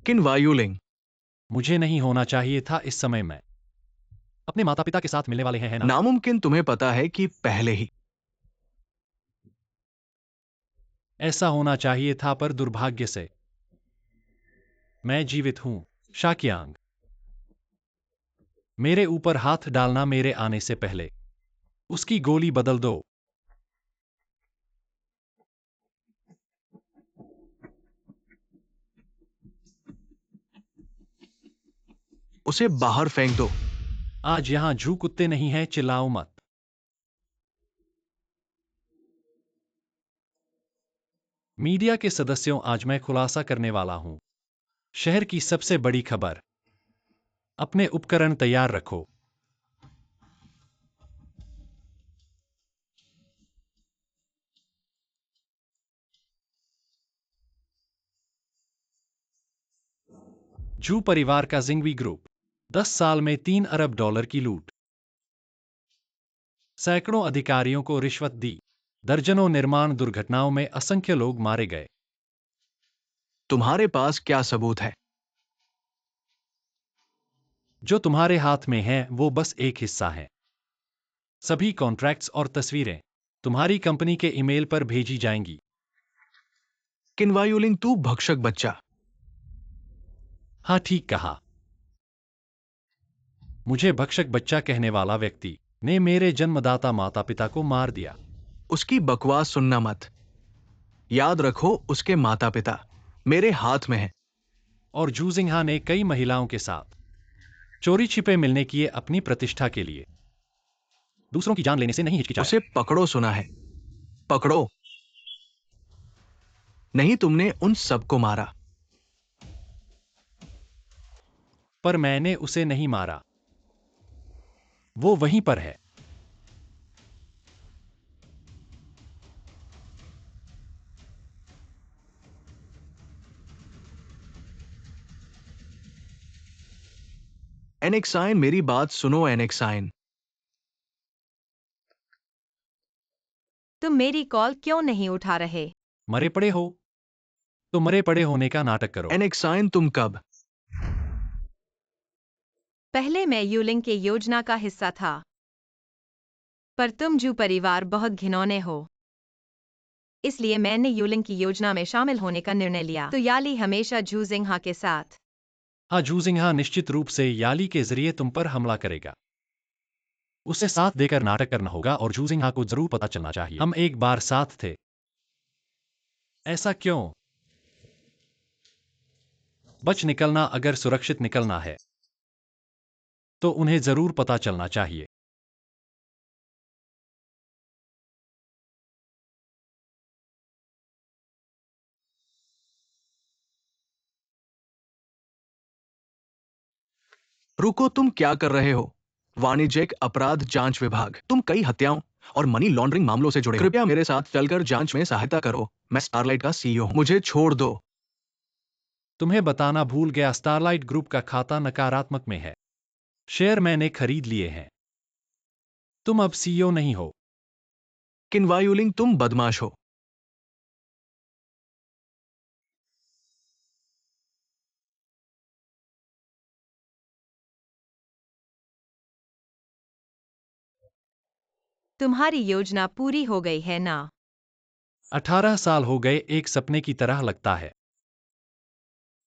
किन वायुलिंग, मुझे नहीं होना चाहिए था इस समय में। अपने माता पिता के साथ मिलने वाले हैं, है ना? नामुमकिन तुम्हें पता है कि पहले ही। ऐसा होना चाहिए था पर दुर्भाग्य से मैं जीवित हूं। शाक्यांग, मेरे ऊपर हाथ डालना मेरे आने से पहले। उसकी गोली बदल दो। उसे बाहर फेंक दो। आज यहां जू कुत्ते नहीं हैं, चिल्लाओ मत। मीडिया के सदस्यों, आज मैं खुलासा करने वाला हूं शहर की सबसे बड़ी खबर। अपने उपकरण तैयार रखो। जू परिवार का जिंगवी ग्रुप, 10 साल में $3 अरब की लूट। सैकड़ों अधिकारियों को रिश्वत दी। दर्जनों निर्माण दुर्घटनाओं में असंख्य लोग मारे गए। तुम्हारे पास क्या सबूत है? जो तुम्हारे हाथ में है वो बस एक हिस्सा है। सभी कॉन्ट्रैक्ट्स और तस्वीरें तुम्हारी कंपनी के ईमेल पर भेजी जाएंगी। किन वायुलिंग, तू भक्षक बच्चा। हाँ, ठीक कहा। मुझे भक्षक बच्चा कहने वाला व्यक्ति ने मेरे जन्मदाता माता पिता को मार दिया। उसकी बकवास सुनना मत। याद रखो, उसके माता पिता मेरे हाथ में हैं। और जूजिंगहा ने कई महिलाओं के साथ चोरी छिपे मिलने किए अपनी प्रतिष्ठा के लिए। दूसरों की जान लेने से नहीं हिचकिचाया। उसे पकड़ो, सुना है? पकड़ो। नहीं, तुमने उन सबको मारा। पर मैंने उसे नहीं मारा। वो वहीं पर है। एनेक्साइन, मेरी बात सुनो एनेक्साइन। तुम मेरी कॉल क्यों नहीं उठा रहे? मरे पड़े हो तो मरे पड़े होने का नाटक करो। एनेक्साइन, तुम कब? पहले मैं यूलिंग के योजना का हिस्सा था, पर तुम जू परिवार बहुत घिनौने हो, इसलिए मैंने यूलिंग की योजना में शामिल होने का निर्णय लिया। तो याली हमेशा जू जिंगहा के साथ। हाँ, जूजिंगहा निश्चित रूप से याली के जरिए तुम पर हमला करेगा। उसे साथ देकर नाटक करना होगा और जूजिंगहा को जरूर पता चलना चाहिए हम एक बार साथ थे। ऐसा क्यों? बच निकलना, अगर सुरक्षित निकलना है तो उन्हें जरूर पता चलना चाहिए। रुको, तुम क्या कर रहे हो? वाणिज्यिक अपराध जांच विभाग, तुम कई हत्याओं और मनी लॉन्ड्रिंग मामलों से जुड़े हो। कृपया मेरे साथ चलकर जांच में सहायता करो। मैं स्टारलाइट का सीईओ हूं। मुझे छोड़ दो। तुम्हें बताना भूल गया, स्टारलाइट ग्रुप का खाता नकारात्मक में है। शेयर मैंने खरीद लिए हैं। तुम अब सीईओ नहीं हो। किन वायुलिंग, तुम बदमाश हो। तुम्हारी योजना पूरी हो गई है ना? 18 साल हो गए, एक सपने की तरह लगता है।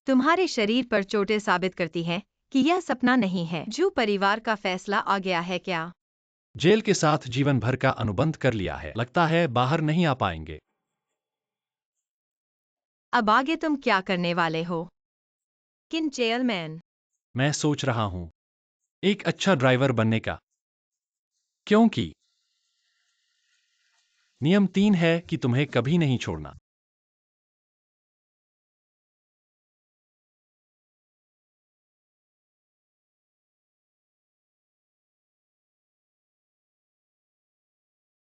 तुम्हारे शरीर पर चोटें साबित करती हैं कि यह सपना नहीं है। जू परिवार का फैसला आ गया है क्या? जेल के साथ जीवन भर का अनुबंध कर लिया है। लगता है बाहर नहीं आ पाएंगे। अब आगे तुम क्या करने वाले हो? किन चेयरमैन? मैं सोच रहा हूं एक अच्छा ड्राइवर बनने का। क्योंकि नियम 3 है कि तुम्हें कभी नहीं छोड़ना।